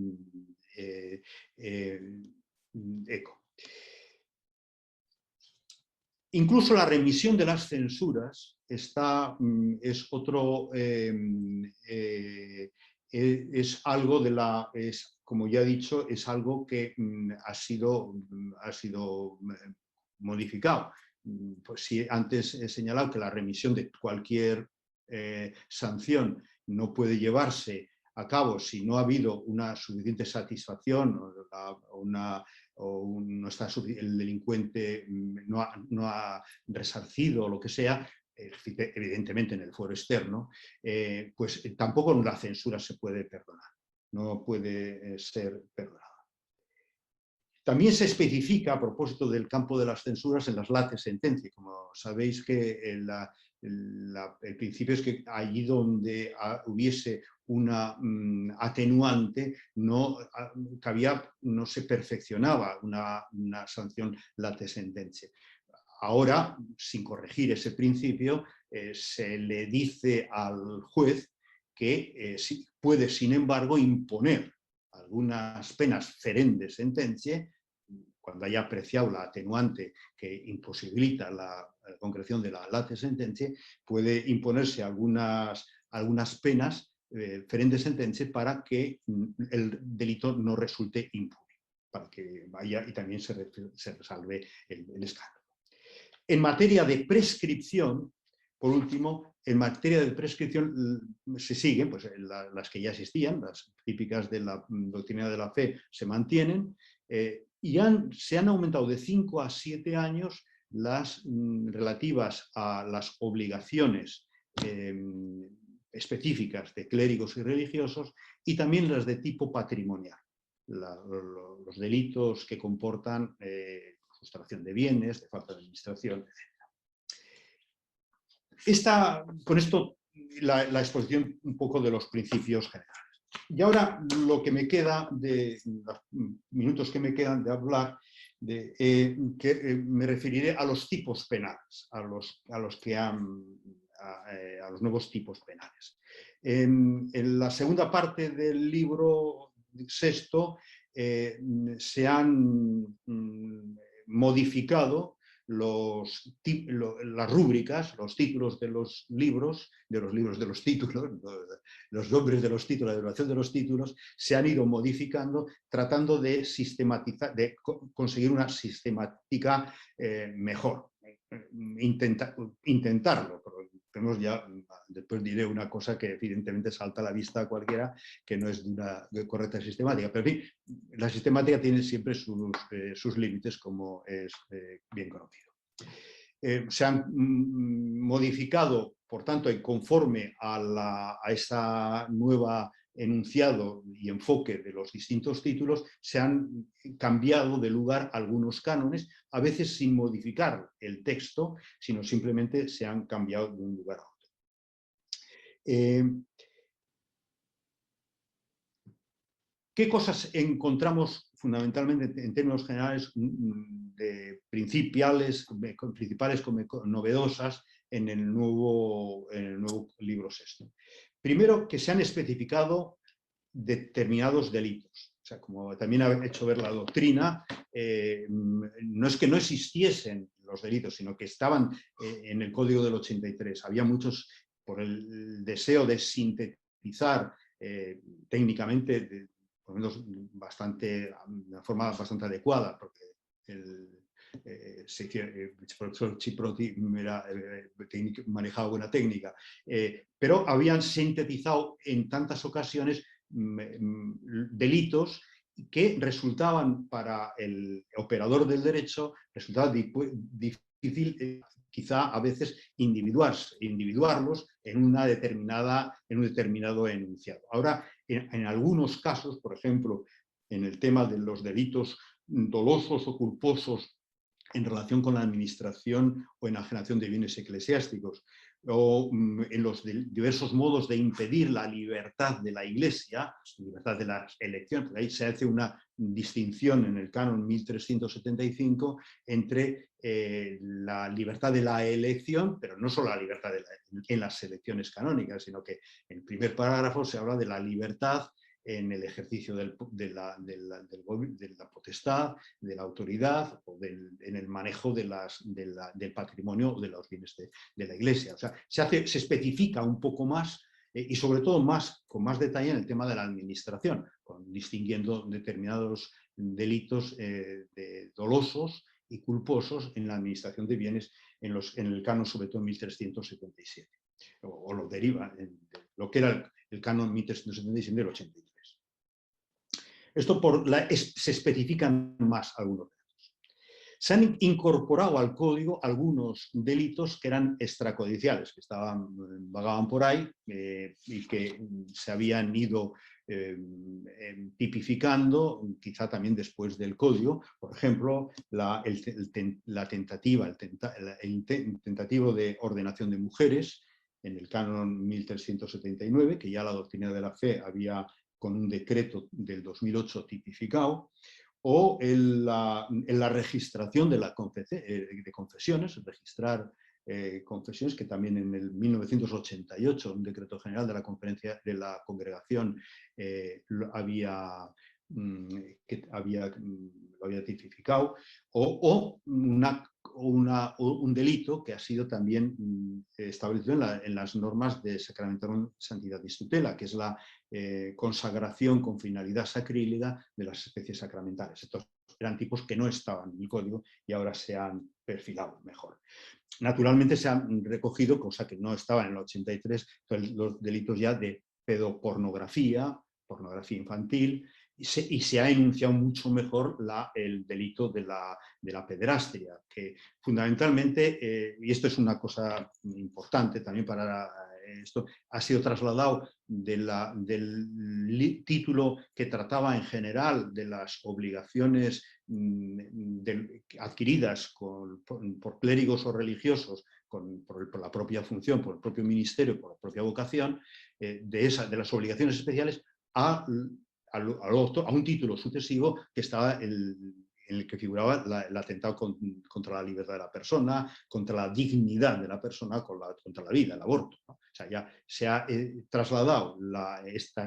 ECO. Incluso la remisión de las censuras es algo como ya he dicho, es algo que ha sido modificado. Pues si antes he señalado que la remisión de cualquier sanción no puede llevarse a cabo si no ha habido una suficiente satisfacción o no está, el delincuente no ha resarcido o lo que sea, evidentemente en el fuero externo, pues tampoco la censura se puede perdonar, no puede ser perdonada. También se especifica, a propósito del campo de las censuras, en las late sentencia. Como sabéis que el principio es que allí donde hubiese una atenuante no se perfeccionaba una sanción late sentencia. Ahora, sin corregir ese principio, se le dice al juez que puede, sin embargo, imponer algunas penas ferende sentencia, cuando haya apreciado la atenuante que imposibilita la concreción de la late sentencia, puede imponerse algunas penas ferende sentencia para que el delito no resulte impune, para que vaya y también se resalve el escándalo. En materia de prescripción, por último, en materia de prescripción se siguen pues, las que ya existían, las típicas de la doctrina de la fe se mantienen, y se han aumentado de 5 a 7 años las relativas a las obligaciones específicas de clérigos y religiosos y también las de tipo patrimonial, los delitos que comportan sustracción de bienes, de falta de administración, etc. Con esto la exposición un poco de los principios generales. Y ahora lo que me queda, de los minutos que me quedan de hablar, me referiré a los tipos penales, a los nuevos tipos penales. En la segunda parte del libro sexto se han modificado las rúbricas, los títulos de los títulos, los nombres de los títulos, la duración de los títulos, se han ido modificando tratando de sistematizar, de conseguir una sistemática mejor. Intentarlo, pero ya después diré una cosa que evidentemente salta a la vista a cualquiera, que no es de una correcta sistemática, pero en fin, la sistemática tiene siempre sus límites, como es bien conocido. Se han modificado, por tanto, y conforme a esta nueva enunciado y enfoque de los distintos títulos, se han cambiado de lugar algunos cánones, a veces sin modificar el texto, sino simplemente se han cambiado de un lugar a otro. ¿Qué cosas encontramos fundamentalmente en términos generales principales como novedosas en el nuevo libro sexto? Primero, que se han especificado determinados delitos. O sea, como también ha hecho ver la doctrina, no es que no existiesen los delitos, sino que estaban en el Código del 83. Había muchos, por el deseo de sintetizar técnicamente, por lo menos de una forma bastante adecuada, porque el profesor Ciprotti manejaba buena técnica, pero habían sintetizado en tantas ocasiones delitos que resultaban para el operador del derecho, resultaba difícil quizá a veces individuarlos en un determinado enunciado. Ahora, en algunos casos, por ejemplo, en el tema de los delitos dolosos o culposos en relación con la administración o enajenación de bienes eclesiásticos, o en los diversos modos de impedir la libertad de la Iglesia, libertad de las elecciones, porque ahí se hace una distinción en el canon 1375 entre la libertad de la elección, pero no solo la libertad en las elecciones canónicas, sino que en el primer parágrafo se habla de la libertad en el ejercicio de la potestad, de la autoridad o en el manejo del patrimonio o de los bienes de la Iglesia. O sea, se especifica un poco más y sobre todo con más detalle en el tema de la administración, distinguiendo determinados delitos dolosos y culposos en la administración de bienes en el canon, sobre todo en 1377, o lo deriva de lo que era el canon 1377 del 83. Esto se especifican más algunos casos. Se han incorporado al código algunos delitos que eran extracodiciales, que vagaban por ahí y que se habían ido tipificando, quizá también después del código. Por ejemplo, el tentativo de ordenación de mujeres en el canon 1379, que ya la doctrina de la fe había con un decreto del 2008 tipificado, o en la registración de confesiones, registrar confesiones, que también en el 1988, un decreto general de la conferencia de la congregación lo había tipificado, o un delito que ha sido también establecido en las normas de sacramento, santidad y tutela, que es la consagración con finalidad sacrílega de las especies sacramentales. Estos eran tipos que no estaban en el código y ahora se han perfilado mejor. Naturalmente se han recogido, cosa que no estaba en el 83, los delitos ya de pedopornografía, pornografía infantil, y se ha enunciado mucho mejor el delito de la pederastia, que fundamentalmente, y esto es una cosa importante también para esto, ha sido trasladado del título que trataba en general de las obligaciones adquiridas por clérigos o religiosos por la propia función, por el propio ministerio, por la propia vocación, de las obligaciones especiales a un título sucesivo que estaba en el que figuraba el atentado contra la libertad de la persona, contra la dignidad de la persona, contra la vida, el aborto, ¿no? O sea, ya se ha trasladado este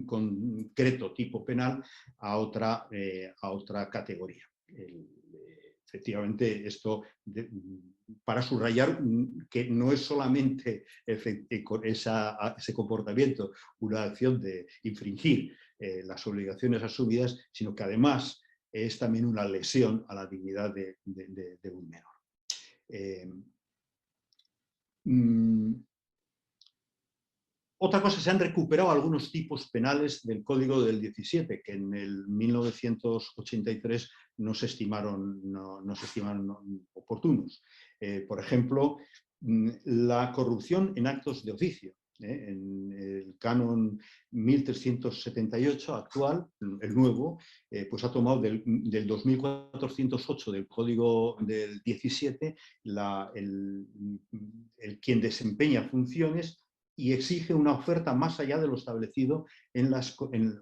concreto tipo penal a otra categoría. Efectivamente, esto para subrayar que no es solamente ese comportamiento una acción de infringir las obligaciones asumidas, sino que además es también una lesión a la dignidad de un menor. Otra cosa, se han recuperado algunos tipos penales del Código del 17, que en el 1983 no se estimaron oportunos. Por ejemplo, la corrupción en actos de oficio. En el canon 1378 actual, el nuevo, pues ha tomado del 2408 del Código del 17 quien desempeña funciones y exige una oferta más allá de lo establecido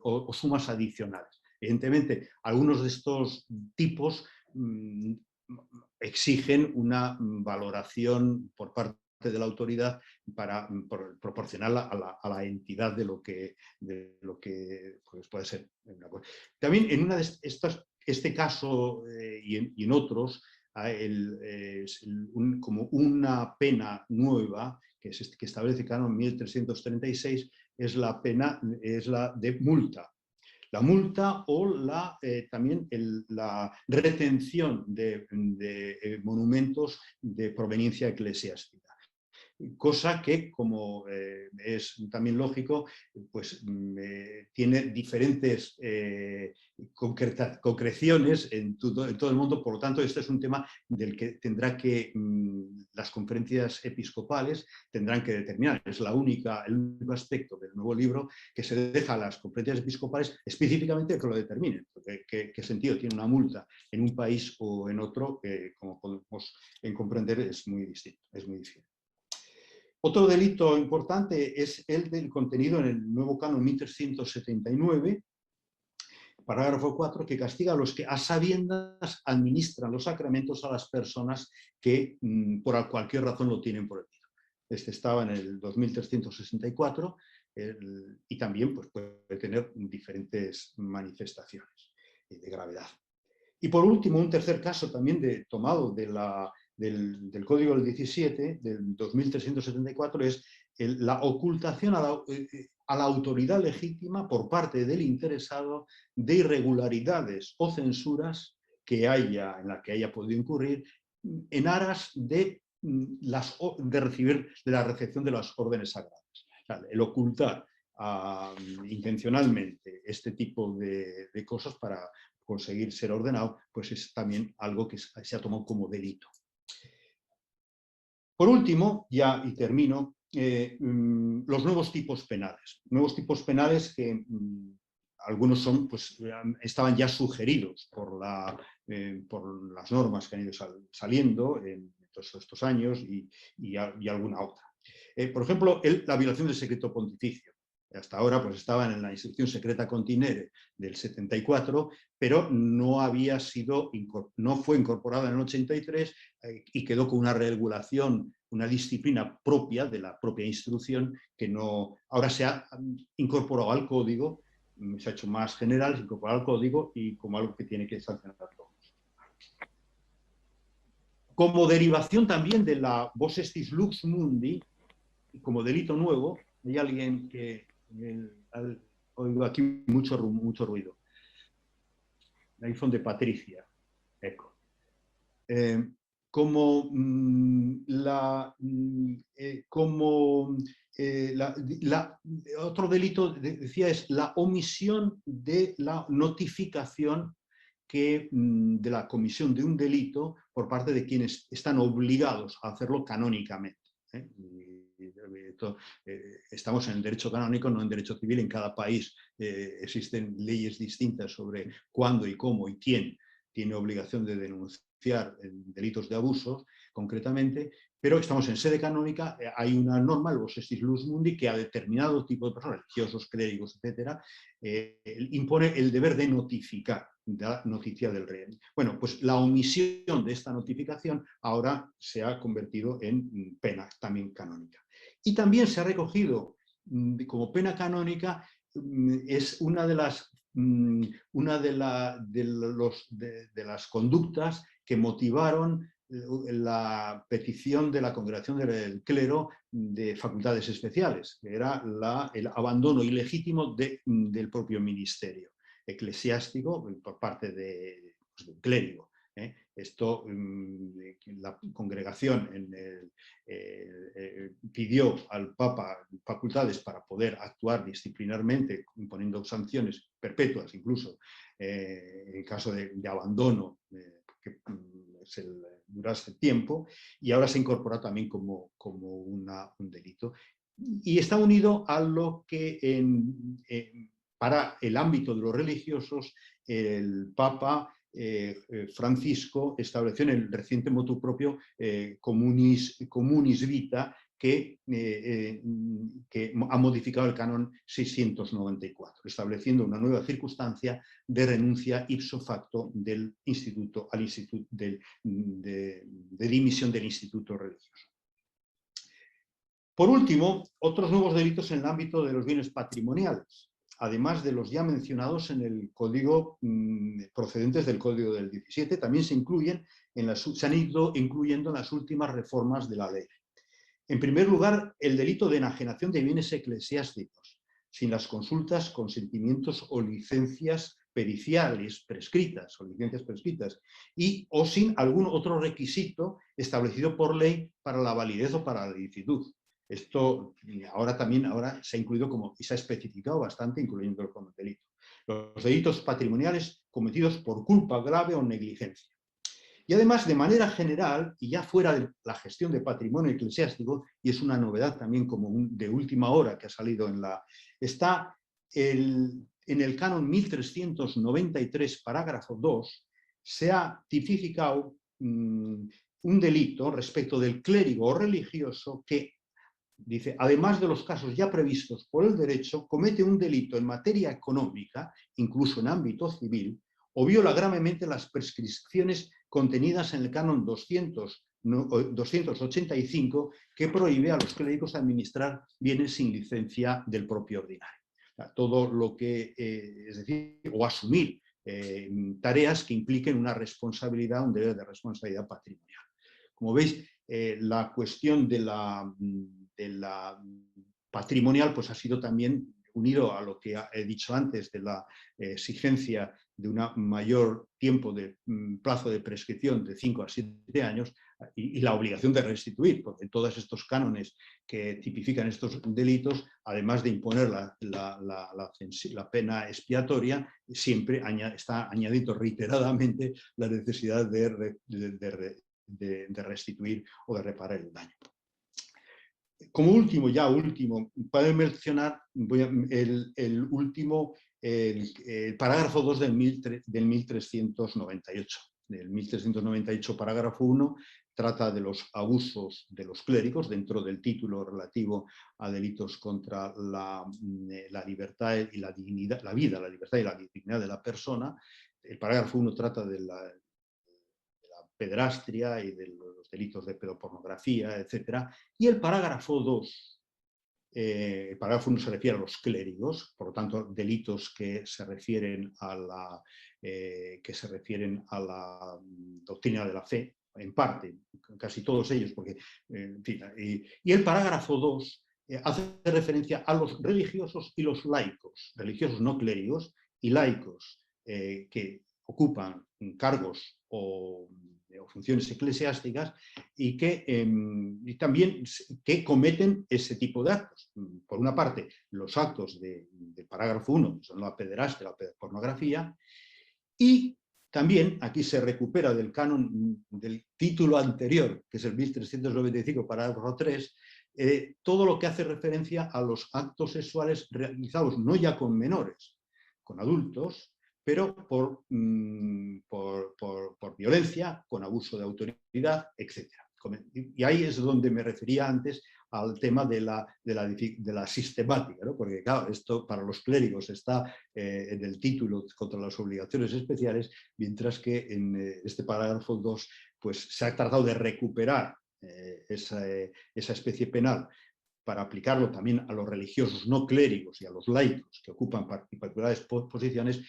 o sumas adicionales. Evidentemente, algunos de estos tipos exigen una valoración por parte de la autoridad proporcional a la entidad de lo que pues puede ser. También en una de este caso y en otros, como una pena nueva que establece canon 1336 es la pena de multa. La multa o también la retención de monumentos de proveniencia eclesiástica. Cosa que, como es también lógico, pues tiene diferentes concreciones en todo el mundo. Por lo tanto, este es un tema del que tendrá que las conferencias episcopales tendrán que determinar. Es el único aspecto del nuevo libro que se deja a las conferencias episcopales específicamente que lo determinen. ¿Qué sentido tiene una multa en un país o en otro? Como podemos comprender, es muy distinto, es muy difícil. Otro delito importante es el del contenido en el nuevo canon 1379, parágrafo 4, que castiga a los que a sabiendas administran los sacramentos a las personas que por cualquier razón lo tienen prohibido. Este estaba en el 2364 y también pues, puede tener diferentes manifestaciones de gravedad. Y por último, un tercer caso también tomado del Código del 17, del 2374, es la ocultación a la autoridad legítima por parte del interesado de irregularidades o censuras en la que haya podido incurrir en aras de recibir de la recepción de las órdenes sagradas. O sea, el ocultar intencionalmente este tipo de cosas para conseguir ser ordenado, pues es también algo que se ha tomado como delito. Por último, ya y termino, los nuevos tipos penales. Nuevos tipos penales que algunos pues, estaban ya sugeridos por las normas que han ido saliendo en todos estos años y alguna otra. Por ejemplo, la violación del secreto pontificio. Hasta ahora pues, estaban en la Instrucción Secreta Continere del 74, pero no fue incorporada en el 83 y quedó con una regulación, una disciplina propia de la propia instrucción que ahora se ha incorporado al código, se ha hecho más general, se ha incorporado al código y como algo que tiene que sancionar a todos. Como derivación también de la vos estis lux mundi, como delito nuevo, hay alguien que oigo aquí mucho ruido. El iPhone de Patricia. Eco. Otro delito, decía, es la omisión de la notificación de la comisión de un delito por parte de quienes están obligados a hacerlo canónicamente. Estamos en el derecho canónico, no en derecho civil. En cada país existen leyes distintas sobre cuándo y cómo y quién tiene obligación de denunciar delitos de abusos, concretamente, pero estamos en sede canónica. Hay una norma, el vos estis lux mundi, que a determinado tipo de personas, religiosos, clérigos, etcétera, impone el deber de notificar, la noticia del rey. Bueno, pues la omisión de esta notificación ahora se ha convertido en pena también canónica. Y también se ha recogido como pena canónica, es una de las conductas que motivaron la petición de la Congregación del Clero de facultades especiales, que era el abandono ilegítimo del propio ministerio eclesiástico por parte del clérigo. Esto, la congregación pidió al Papa facultades para poder actuar disciplinarmente, imponiendo sanciones perpetuas incluso, en caso de abandono que durase tiempo, y ahora se incorpora también como un delito. Y está unido a lo que para el ámbito de los religiosos el Papa Francisco estableció en el reciente motu propio Communis Vita, que ha modificado el canon 694, estableciendo una nueva circunstancia de renuncia ipso facto del instituto de dimisión del instituto religioso. Por último, otros nuevos delitos en el ámbito de los bienes patrimoniales, además de los ya mencionados en el código procedentes del Código del 17, también se han ido incluyendo en las últimas reformas de la ley. En primer lugar, el delito de enajenación de bienes eclesiásticos, sin las consultas, consentimientos o licencias periciales prescritas, o sin algún otro requisito establecido por ley para la validez o para la licitud. Esto ahora se ha incluido y se ha especificado bastante, incluyendo como delito. Los delitos patrimoniales cometidos por culpa grave o negligencia. Y además, de manera general, y ya fuera de la gestión de patrimonio eclesiástico, y es una novedad también como de última hora que ha salido está en el canon 1393, parágrafo 2, se ha tipificado un delito respecto del clérigo o religioso que dice, además de los casos ya previstos por el derecho, comete un delito en materia económica, incluso en ámbito civil, o viola gravemente las prescripciones contenidas en el canon 285, que prohíbe a los clérigos administrar bienes sin licencia del propio ordinario. O sea, todo lo que, es decir, o asumir tareas que impliquen una responsabilidad, un deber de responsabilidad patrimonial. Como veis, la cuestión de la patrimonial pues ha sido también unido a lo que he dicho antes de la exigencia de un mayor tiempo de plazo de prescripción de 5 a 7 años y la obligación de restituir, porque todos estos cánones que tipifican estos delitos, además de imponer la pena expiatoria, siempre está añadido reiteradamente la necesidad de restituir o de reparar el daño. Como último, para mencionar el último, el parágrafo 2 del 1398. El 1398, parágrafo 1, trata de los abusos de los clérigos dentro del título relativo a delitos contra la libertad y la dignidad, la vida, la libertad y la dignidad de la persona. El parágrafo 1 trata de la pederastia y de los delitos de pedopornografía, etc. Y el parágrafo 2, el parágrafo 1 se refiere a los clérigos, por lo tanto, delitos que se refieren a la doctrina de la fe, en parte, casi todos ellos, porque, en fin, y el parágrafo 2 hace referencia a los religiosos y los laicos, religiosos no clérigos y laicos que ocupan cargos o funciones eclesiásticas y también que cometen ese tipo de actos. Por una parte, los actos del parágrafo 1, que son la pederastia, la pornografía, y también aquí se recupera del canon del título anterior, que es el 1395, parágrafo 3, todo lo que hace referencia a los actos sexuales realizados no ya con menores, con adultos, pero por violencia, con abuso de autoridad, etc. Y ahí es donde me refería antes al tema de la sistemática, ¿no? Porque claro, esto para los clérigos está en el título contra las obligaciones especiales, mientras que en este parágrafo 2 pues, se ha tratado de recuperar esa especie penal para aplicarlo también a los religiosos no clérigos y a los laicos que ocupan particulares posiciones,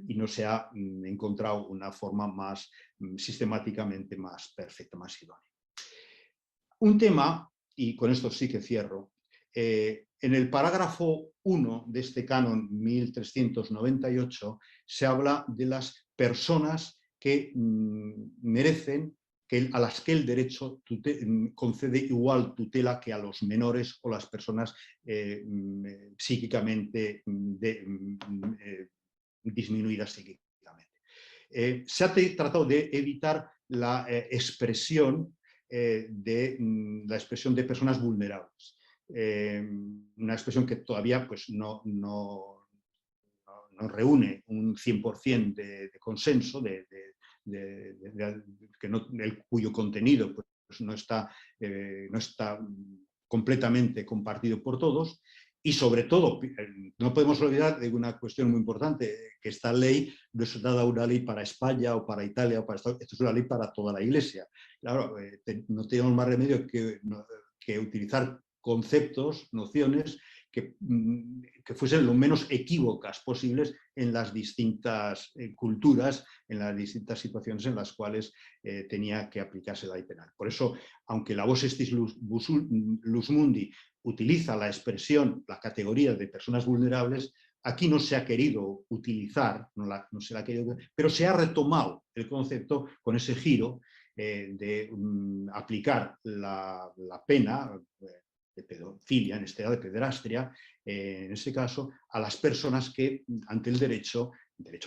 y no se ha encontrado una forma más sistemáticamente más perfecta, más idónea. Un tema, y con esto sí que cierro, en el parágrafo 1 de este canon 1398 se habla de las personas que merecen, a las que el derecho concede igual tutela que a los menores o las personas psíquicamente disminuidas psíquicamente. Se ha tratado de evitar la expresión de personas vulnerables. Una expresión que todavía pues, no reúne un 100% de consenso, cuyo contenido pues, no está completamente compartido por todos. Y sobre todo, no podemos olvidar de una cuestión muy importante, que esta ley no es dada una ley para España o para Italia o para Estados Unidos, esto es una ley para toda la Iglesia. Claro, no tenemos más remedio que utilizar conceptos, nociones que fuesen lo menos equívocas posibles en las distintas culturas, en las distintas situaciones en las cuales tenía que aplicarse la ley penal. Por eso, aunque la Vos Estis Lux Mundi utiliza la expresión, la categoría de personas vulnerables, aquí no se ha querido utilizar, pero se ha retomado el concepto con ese giro de aplicar la pena de pedofilia, en este caso de pederastia, en este caso, a las personas que ante el derecho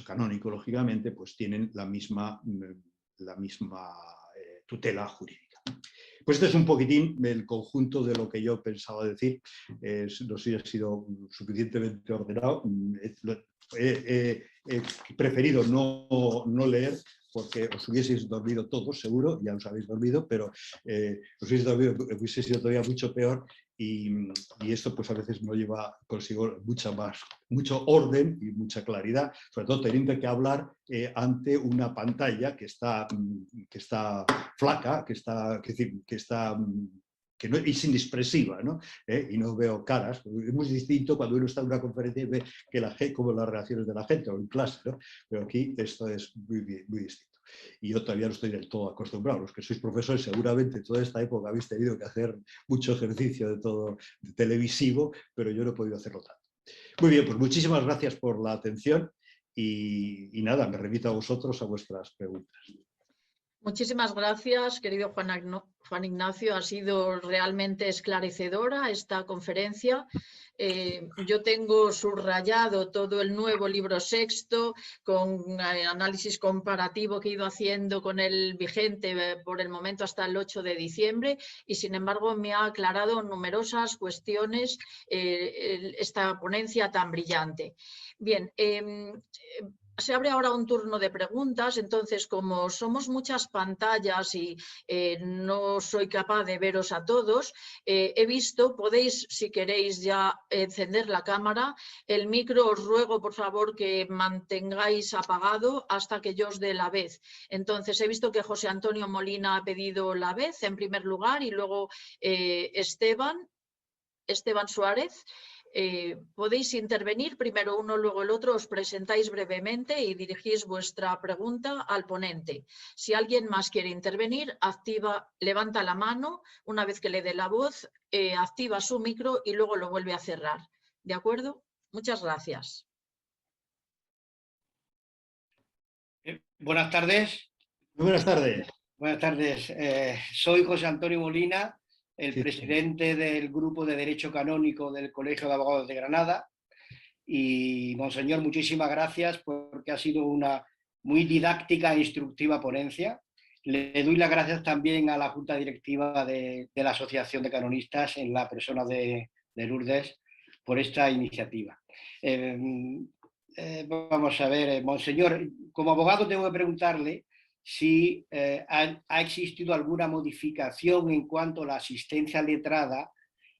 canónico, lógicamente, pues tienen la misma tutela jurídica. Pues este es un poquitín el conjunto de lo que yo pensaba decir. No sé si ha sido suficientemente ordenado. He preferido no leer porque os hubieseis dormido todos, seguro, ya os habéis dormido, pero os hubieseis dormido, hubiese sido todavía mucho peor. Y esto pues a veces no lleva consigo mucho orden y mucha claridad, sobre todo teniendo que hablar ante una pantalla que está flaca, que no, es inexpresiva, ¿no? Y no veo caras. Es muy distinto cuando uno está en una conferencia y ve como las reacciones de la gente o en clase, ¿no? Pero aquí esto es muy distinto. Y yo todavía no estoy del todo acostumbrado. Los que sois profesores seguramente toda esta época habéis tenido que hacer mucho ejercicio de televisivo, pero yo no he podido hacerlo tanto. Muy bien, pues muchísimas gracias por la atención y nada, me remito a vosotros a vuestras preguntas. Muchísimas gracias, querido Juan Ignacio. Ha sido realmente esclarecedora esta conferencia. Yo tengo subrayado todo el nuevo libro sexto con análisis comparativo que he ido haciendo con el vigente por el momento hasta el 8 de diciembre y sin embargo me ha aclarado numerosas cuestiones esta ponencia tan brillante. Bien, se abre ahora un turno de preguntas, entonces como somos muchas pantallas y no soy capaz de veros a todos, he visto, podéis si queréis ya encender la cámara, el micro os ruego por favor que mantengáis apagado hasta que yo os dé la vez. Entonces he visto que José Antonio Molina ha pedido la vez en primer lugar y luego Esteban Suárez. Podéis intervenir, primero uno, luego el otro, os presentáis brevemente y dirigís vuestra pregunta al ponente. Si alguien más quiere intervenir, levanta la mano, una vez que le dé la voz, activa su micro y luego lo vuelve a cerrar. ¿De acuerdo? Muchas gracias. Buenas tardes. Muy buenas tardes. Buenas tardes. Soy José Antonio Molina, el presidente del Grupo de Derecho Canónico del Colegio de Abogados de Granada. Y, monseñor, muchísimas gracias porque ha sido una muy didáctica e instructiva ponencia. Le doy las gracias también a la Junta Directiva de la Asociación de Canonistas, en la persona de Lourdes, por esta iniciativa. Vamos a ver, monseñor, como abogado tengo que preguntarle si ha existido alguna modificación en cuanto a la asistencia letrada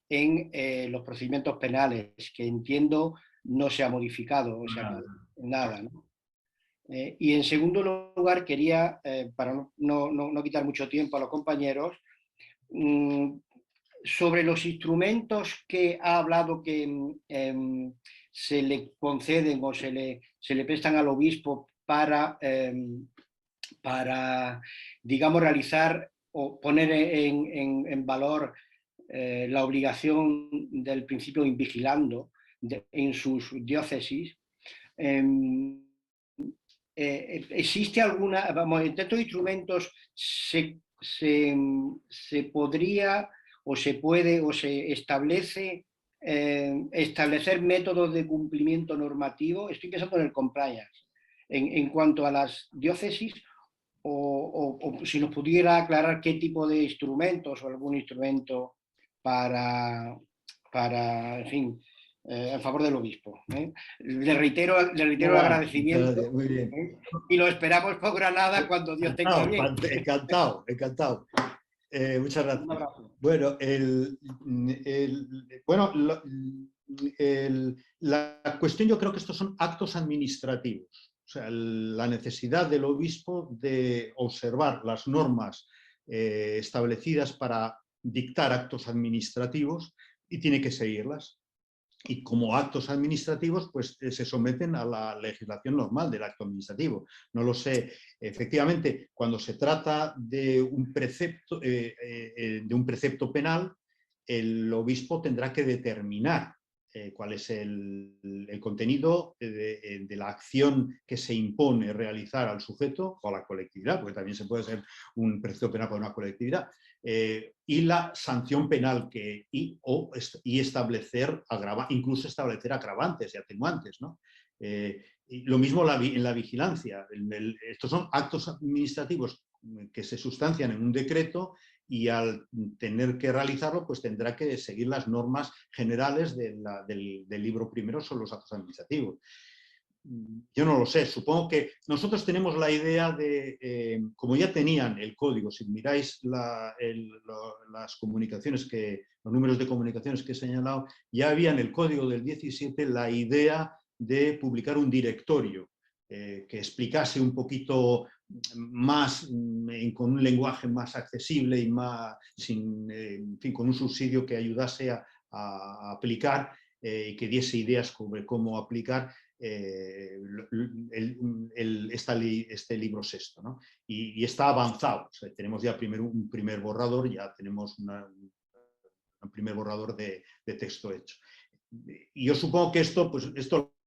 en los procedimientos penales, que entiendo no se ha modificado, o sea, nada, ¿no? Y en segundo lugar quería, para no quitar mucho tiempo a los compañeros, sobre los instrumentos que ha hablado que se le conceden o se le prestan al obispo para digamos, realizar o poner en valor la obligación del principio in vigilando en sus diócesis. ¿Existe alguna, vamos, entre estos instrumentos se podría o se puede o se establece establecer métodos de cumplimiento normativo? Estoy pensando en el compliance, en cuanto a las diócesis, o si nos pudiera aclarar qué tipo de instrumentos o algún instrumento para en fin, en favor del obispo. Le reitero el agradecimiento. Muy bien. Y lo esperamos por Granada cuando Dios tenga bien. Encantado. Muchas gracias. Bueno, la cuestión, yo creo que estos son actos administrativos. O sea, la necesidad del obispo de observar las normas establecidas para dictar actos administrativos y tiene que seguirlas. Y como actos administrativos, pues se someten a la legislación normal del acto administrativo. No lo sé. Efectivamente, cuando se trata de un precepto penal, el obispo tendrá que determinar cuál es el contenido de la acción que se impone realizar al sujeto o a la colectividad, porque también se puede hacer un precepto penal para una colectividad, y la sanción penal y establecer incluso establecer agravantes y atenuantes, ¿no? Y lo mismo en la vigilancia. Estos son actos administrativos que se sustancian en un decreto y al tener que realizarlo, pues tendrá que seguir las normas generales del libro primero sobre los actos administrativos. yo no lo sé, supongo que nosotros tenemos la idea de, como ya tenían el código, si miráis las comunicaciones, los números de comunicaciones que he señalado, ya había en el código del 17 la idea de publicar un directorio que explicase un poquito más, con un lenguaje más accesible y más, en fin, con un subsidio que ayudase a aplicar y que diese ideas sobre cómo aplicar este libro sexto, ¿no? Y está avanzado, o sea, tenemos ya un primer borrador, ya tenemos un primer borrador de texto hecho. Y yo supongo que esto,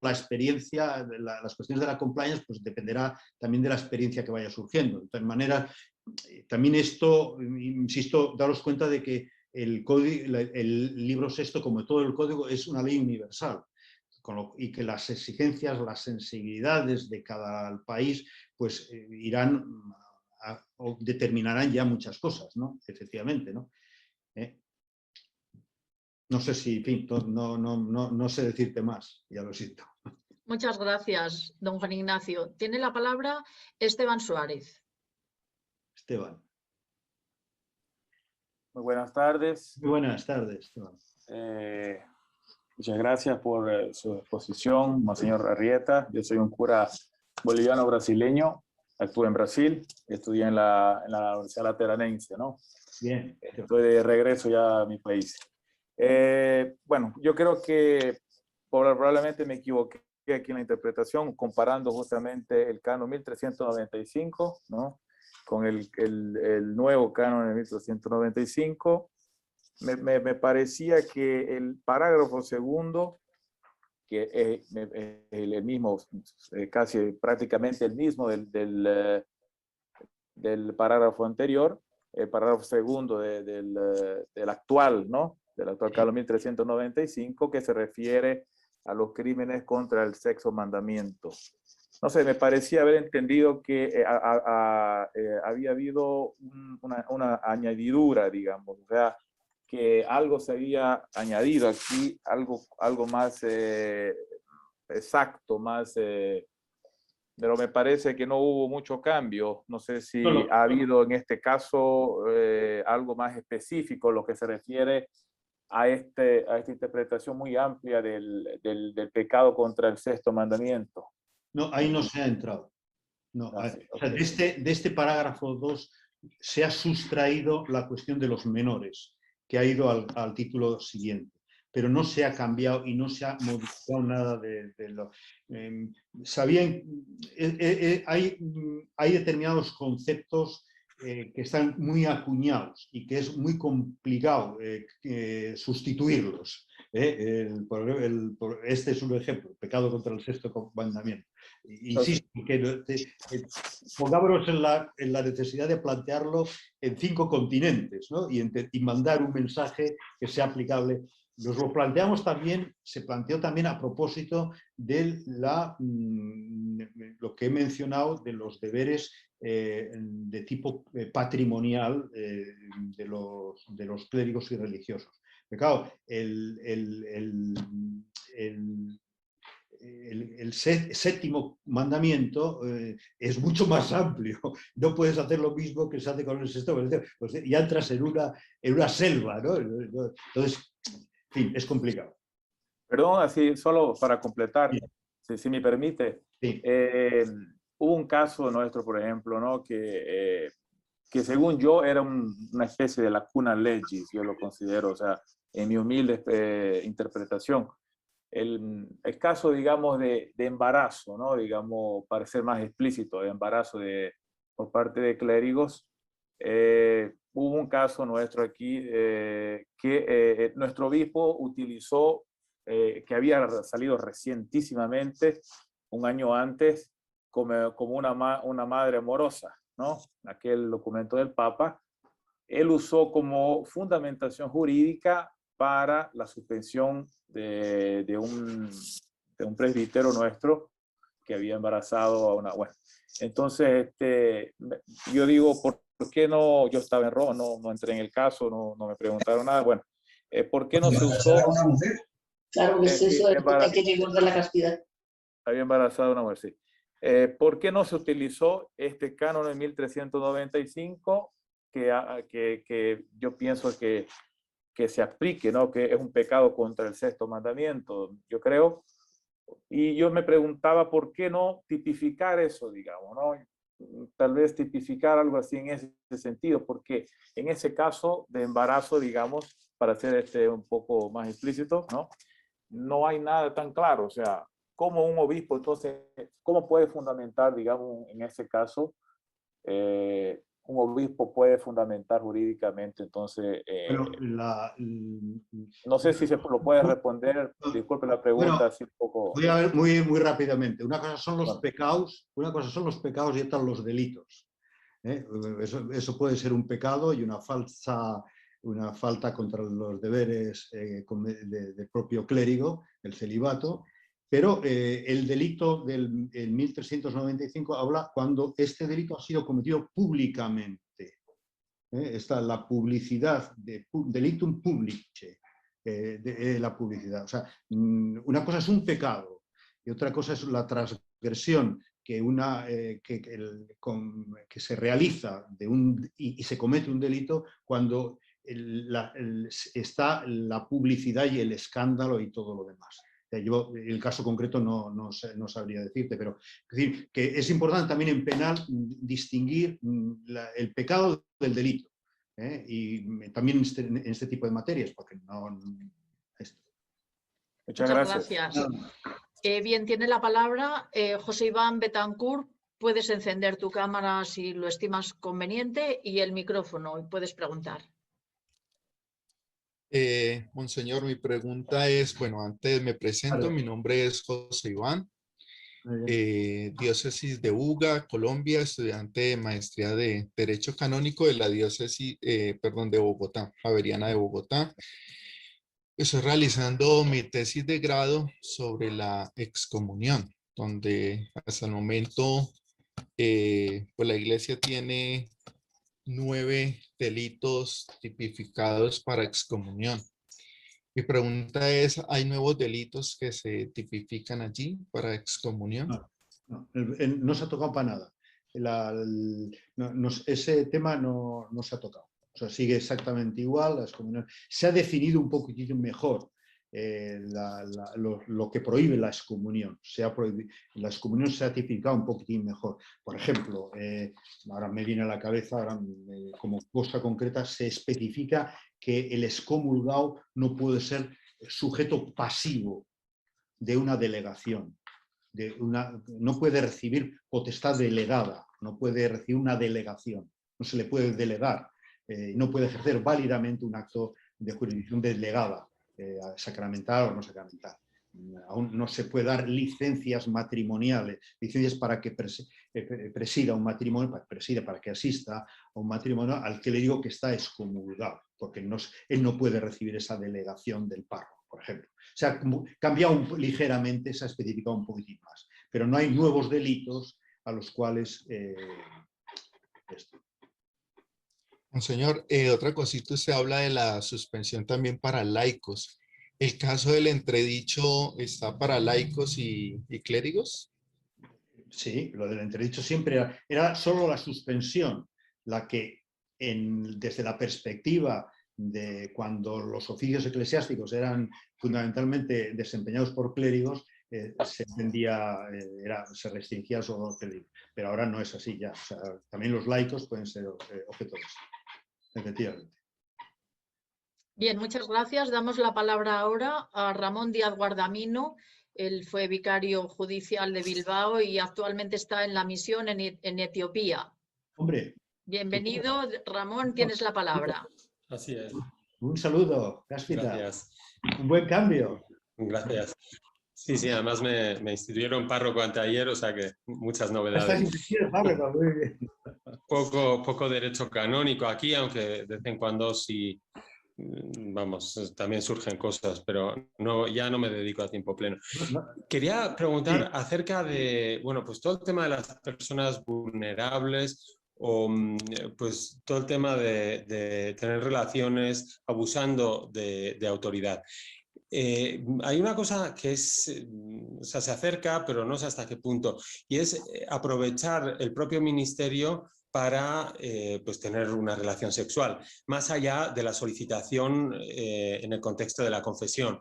la experiencia, las cuestiones de la compliance, pues dependerá también de la experiencia que vaya surgiendo. De todas maneras, también esto, insisto, daros cuenta de que el libro sexto, como todo el código, es una ley universal. Y que las exigencias, las sensibilidades de cada país, pues o determinarán ya muchas cosas, ¿no? Efectivamente, ¿no? No sé si, en fin, no sé decirte más, ya lo siento. Muchas gracias, don Juan Ignacio. Tiene la palabra Esteban Suárez. Esteban. Muy buenas tardes. Muy buenas tardes, Esteban. Muchas gracias por su exposición, Monseñor Arrieta. Yo soy un cura boliviano-brasileño, actúo en Brasil, estudié en la Universidad Lateranense, ¿no? Bien. Estoy de regreso ya a mi país. Bueno, yo creo que probablemente me equivoqué aquí en la interpretación, comparando justamente el canon 1395, ¿no? Con el nuevo canon de 1395. Me parecía que el parágrafo segundo, que es el mismo, casi prácticamente el mismo del parágrafo anterior, el parágrafo segundo del actual, ¿no? Del actual canon 1395, que se refiere a los crímenes contra el sexto mandamiento. No sé, me parecía haber entendido que había habido una añadidura, digamos, o sea, que algo se había añadido aquí, algo más exacto, más... pero me parece que no hubo mucho cambio. No sé si ha habido en este caso algo más específico, lo que se refiere a esta interpretación muy amplia del pecado contra el sexto mandamiento. No, ahí no se ha entrado. No, Sí, o sea, de este parágrafo 2 se ha sustraído la cuestión de los menores, que ha ido al título siguiente, pero no se ha cambiado y no se ha modificado nada de lo... hay determinados conceptos que están muy acuñados y que es muy complicado sustituirlos. Este es un ejemplo, pecado contra el sexto mandamiento. Insisto, pongámonos en la necesidad de plantearlo en 5 continentes, ¿no? y mandar un mensaje que sea aplicable. Nos lo planteamos también, se planteó también a propósito de lo que he mencionado de los deberes de tipo patrimonial de los clérigos y religiosos. Pero claro, el séptimo mandamiento es mucho más amplio. No puedes hacer lo mismo que se hace con el sexto mandamiento. Pues ya entras en una selva, ¿no? Entonces, en fin, es complicado. Perdón, así solo para completar, Sí. si me permite. Sí. Hubo un caso nuestro, por ejemplo, ¿no? que según yo era una especie de lacuna legis, yo lo considero, o sea, en mi humilde interpretación. El caso, digamos, de embarazo, ¿no? Digamos, para ser más explícito, de embarazo por parte de clérigos. Hubo un caso nuestro aquí que nuestro obispo utilizó, que había salido recientísimamente, un año antes, como una madre amorosa, ¿no? Aquel documento del Papa. Él usó como fundamentación jurídica para la suspensión de un presbítero nuestro que había embarazado a una... Bueno, entonces yo digo, ¿por qué no? Yo estaba en Roma, no entré en el caso, no me preguntaron nada. Bueno, ¿por qué no se usó? Claro que es eso, hay que recordar la castidad. había embarazado a una mujer, sí. ¿Por qué no se utilizó este canon en 1395 que yo pienso que se aplique, ¿no? Que es un pecado contra el sexto mandamiento, yo creo? Y yo me preguntaba por qué no tipificar eso, digamos, ¿no? Tal vez tipificar algo así en ese sentido, porque en ese caso de embarazo, digamos, para ser un poco más explícito, ¿no? No hay nada tan claro, o sea, ¿cómo un obispo, entonces, cómo puede fundamentar, digamos, en ese caso, un obispo puede fundamentar jurídicamente, entonces, Bueno, no sé si se lo puede responder, disculpe la pregunta, bueno, así un poco. voy a ver muy rápidamente. Una cosa son los Bueno. pecados, y otra los delitos. Eso puede ser un pecado y una falta contra los deberes del propio clérigo, el celibato, pero el delito del 1395 habla cuando este delito ha sido cometido públicamente. Está la publicidad, delictum publice, la publicidad. O sea, una cosa es un pecado y otra cosa es la transgresión que se realiza y se comete un delito cuando está la publicidad y el escándalo y todo lo demás. Yo el caso concreto no sabría decirte, pero es decir, que es importante también en penal distinguir el pecado del delito. Y también en este tipo de materias, porque no... Muchas gracias. Bien, tiene la palabra José Iván Betancourt. Puedes encender tu cámara si lo estimas conveniente y el micrófono, y puedes preguntar. Monseñor, mi pregunta es, bueno, antes me presento, Claro. Mi nombre es José Iván, diócesis de Buga, Colombia, estudiante de maestría de Derecho Canónico de la diócesis, de Bogotá, Javeriana de Bogotá. Estoy realizando mi tesis de grado sobre la excomunión, donde hasta el momento pues la Iglesia tiene 9 delitos tipificados para excomunión. Mi pregunta es, ¿hay nuevos delitos que se tipifican allí para excomunión? No se ha tocado para nada. Ese tema no se ha tocado. O sea, sigue exactamente igual. La excomunión. Se ha definido un poquitito mejor lo que prohíbe la excomunión. La excomunión se ha tipificado un poquitín mejor. Por ejemplo, ahora me viene a la cabeza, como cosa concreta, se especifica que el excomulgado no puede ser sujeto pasivo de una delegación. No puede recibir potestad delegada, no puede recibir una delegación, no se le puede delegar, no puede ejercer válidamente un acto de jurisdicción delegada, sacramental o no sacramental. Aún no se puede dar licencias matrimoniales, licencias para que presida un matrimonio, para que asista a un matrimonio al que le digo que está excomulgado, porque él no puede recibir esa delegación del párroco, por ejemplo. Se ha cambiado ligeramente, se ha especificado un poquitín más, pero no hay nuevos delitos a los cuales... Monseñor, otra cosita, usted habla de la suspensión también para laicos. ¿El caso del entredicho está para laicos y clérigos? Sí, lo del entredicho siempre era solo la suspensión, la que desde la perspectiva de cuando los oficios eclesiásticos eran fundamentalmente desempeñados por clérigos, se restringía solo al clérigo. Pero ahora no es así ya. O sea, también los laicos pueden ser objeto de esto, efectivamente. Bien, muchas gracias. Damos la palabra ahora a Ramón Díaz Guardamino. Él fue vicario judicial de Bilbao y actualmente está en la misión en Etiopía. Hombre. Bienvenido, Ramón, tienes la palabra. Así es. Un saludo, gracias. Un buen cambio. Gracias. Sí, además me instituyeron párroco anteayer, o sea que muchas novedades. Muy bien. Poco derecho canónico aquí, aunque de vez en cuando sí, vamos, también surgen cosas, pero ya no me dedico a tiempo pleno. Quería preguntar acerca de, bueno, pues todo el tema de las personas vulnerables o pues todo el tema de tener relaciones abusando de autoridad. hay una cosa que es, o sea, se acerca, pero no sé hasta qué punto, y es aprovechar el propio ministerio para pues tener una relación sexual, más allá de la solicitación en el contexto de la confesión.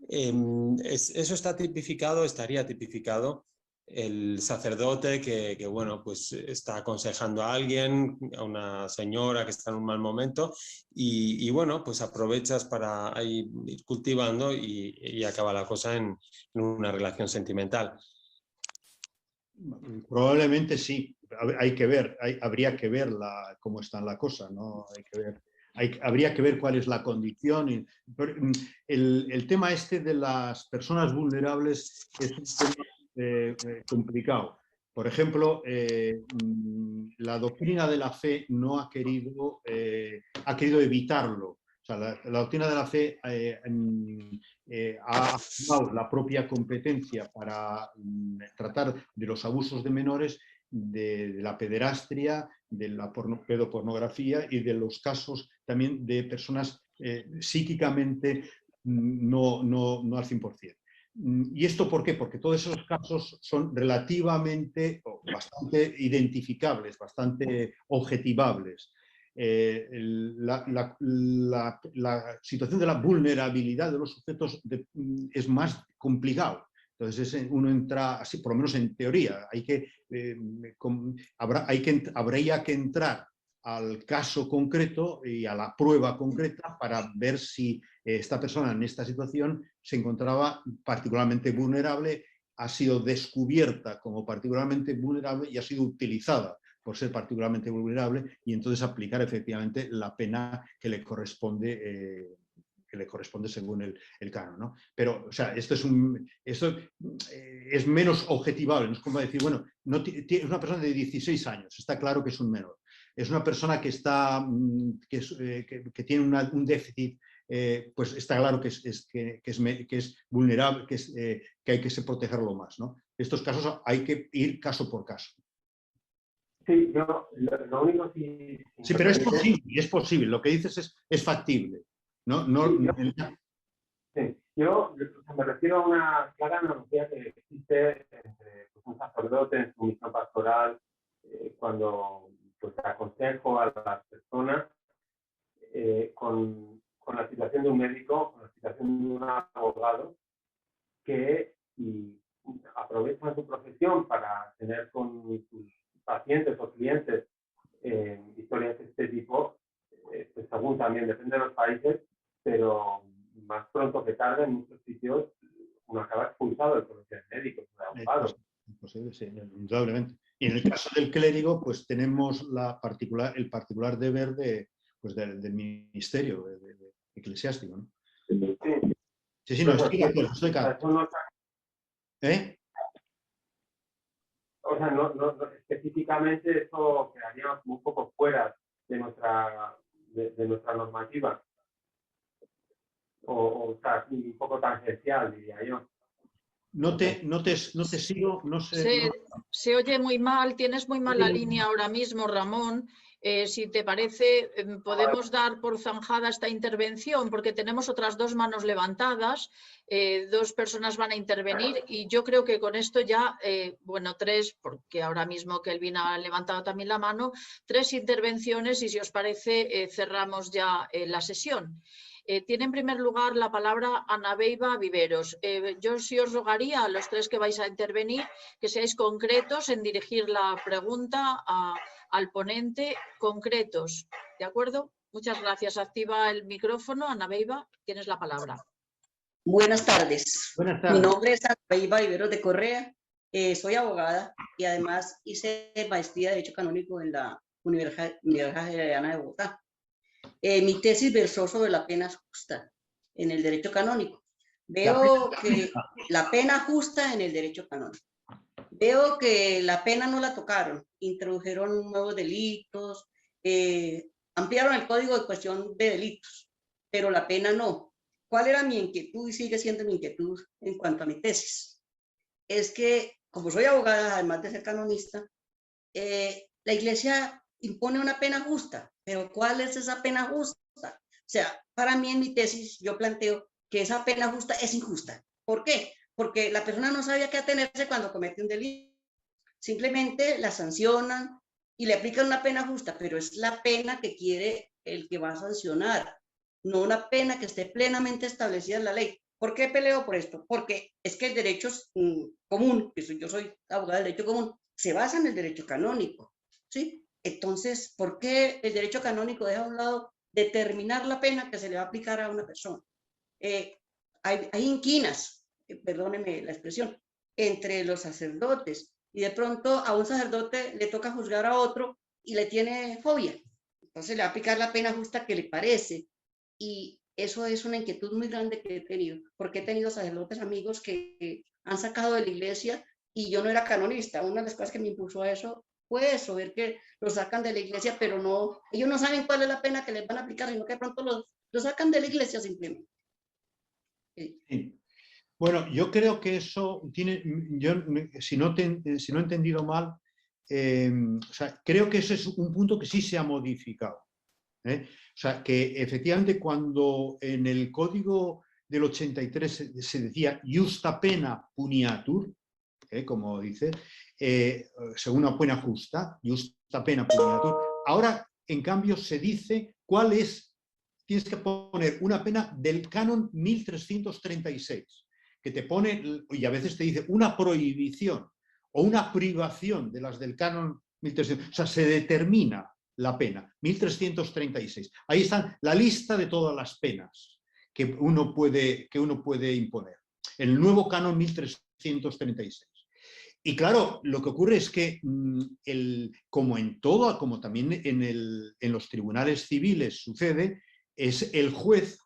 Eso está tipificado, estaría tipificado el sacerdote que, bueno, pues está aconsejando a alguien, a una señora que está en un mal momento y bueno, pues aprovechas para ir cultivando y acaba la cosa en una relación sentimental. Probablemente sí, hay que ver, habría que ver cómo está la cosa, ¿no? Hay que ver. Habría que ver cuál es la condición. El tema este de las personas vulnerables es un tema complicado. Por ejemplo, la doctrina de la fe no ha querido evitarlo. O sea, la doctrina de la fe ha afirmado la propia competencia para tratar de los abusos de menores, de la pederastria, de la pedopornografía y de los casos también de personas psíquicamente no al 100%. ¿Y esto por qué? Porque todos esos casos son relativamente o bastante identificables, bastante objetivables. La situación de la vulnerabilidad de los sujetos es más complicado. Entonces uno entra, así por lo menos en teoría, habría que entrar al caso concreto y a la prueba concreta para ver si esta persona en esta situación se encontraba particularmente vulnerable, ha sido descubierta como particularmente vulnerable y ha sido utilizada por ser particularmente vulnerable, y entonces aplicar efectivamente la pena que le corresponde según el canon, ¿no? Pero, o sea, esto es menos objetivable, no es como decir, bueno, es una persona de 16 años, está claro que es un menor. Es una persona que tiene un déficit, pues está claro que es vulnerable, que hay que protegerlo más, ¿no? Estos casos hay que ir caso por caso. Sí, yo lo único que... Sí, pero es posible, lo que dices es factible. Yo me refiero a una clara analogía que existe entre un sacerdote en su misión pastoral, cuando pues, aconsejo a las personas con la situación de un médico, con la situación de un abogado, que aprovechan su profesión para tener con sus pacientes o clientes historias de este tipo, pues según también depende de los países, pero más pronto que tarde en muchos sitios uno acaba expulsado del colegio de médicos, de abogados. Posible, sí, indudablemente. Y en el caso del clérigo, pues tenemos el particular deber del ministerio eclesiástico, ¿no? Sí, no, estoy de acuerdo. ¿Eh? O sea, no, específicamente eso quedaría un poco fuera de nuestra normativa. O sea, un poco tangencial, diría yo. No te sigo, no sé. Se oye muy mal, tienes muy mala línea ahora mismo, Ramón. Si te parece, podemos dar por zanjada esta intervención porque tenemos otras dos manos levantadas, dos personas van a intervenir y yo creo que con esto ya, bueno, tres, porque ahora mismo Kelvin ha levantado también la mano, tres intervenciones y si os parece cerramos ya la sesión. Tiene en primer lugar la palabra Ana Beiba Viveros. Yo sí os rogaría a los tres que vais a intervenir que seáis concretos en dirigir la pregunta al ponente, concretos. ¿De acuerdo? Muchas gracias. Activa el micrófono. Ana Beiba, tienes la palabra. Buenas tardes. Buenas tardes. Mi nombre es Ana Beiba Viveros de Correa. Soy abogada y además hice maestría de Derecho Canónico en la Universidad Javeriana de Bogotá. Mi tesis versó sobre la pena justa en el derecho canónico. Veo que la pena justa en el derecho canónico. Veo que la pena no la tocaron, introdujeron nuevos delitos, ampliaron el código de cuestión de delitos, pero la pena no. ¿Cuál era mi inquietud y sigue siendo mi inquietud en cuanto a mi tesis? Es que, como soy abogada, además de ser canonista, la Iglesia impone una pena justa, pero ¿cuál es esa pena justa? O sea, para mí en mi tesis yo planteo que esa pena justa es injusta. ¿Por qué? Porque la persona no sabía qué atenerse cuando comete un delito. Simplemente la sancionan y le aplican una pena justa, pero es la pena que quiere el que va a sancionar, no una pena que esté plenamente establecida en la ley. ¿Por qué peleo por esto? Porque es que el derecho común, yo soy abogada del derecho común, se basa en el derecho canónico, ¿sí? Entonces, ¿por qué el derecho canónico deja a un lado determinar la pena que se le va a aplicar a una persona? Hay inquinas, perdóneme la expresión, entre los sacerdotes, y de pronto a un sacerdote le toca juzgar a otro y le tiene fobia. Entonces le va a aplicar la pena justa que le parece. Y eso es una inquietud muy grande que he tenido, porque he tenido sacerdotes amigos que han sacado de la iglesia y yo no era canonista. Una de las cosas que me impulsó a eso fue eso, ver que lo sacan de la iglesia, pero no, ellos no saben cuál es la pena que les van a aplicar, sino que de pronto lo sacan de la iglesia simplemente. Sí. Bueno, yo creo que eso tiene, yo, si no he entendido mal, o sea, creo que ese es un punto que sí se ha modificado. O sea, que efectivamente cuando en el Código del 83 se decía justa pena puniatur, como dice, según una pena justa, justa pena puniatur, ahora en cambio se dice cuál es, tienes que poner una pena del canon 1336, que te pone, y a veces te dice una prohibición o una privación de las del canon 1300, o sea, se determina la pena, 1336. Ahí está la lista de todas las penas que uno puede imponer. El nuevo canon 1336. Y claro, lo que ocurre es que, como también en los tribunales civiles sucede, es el juez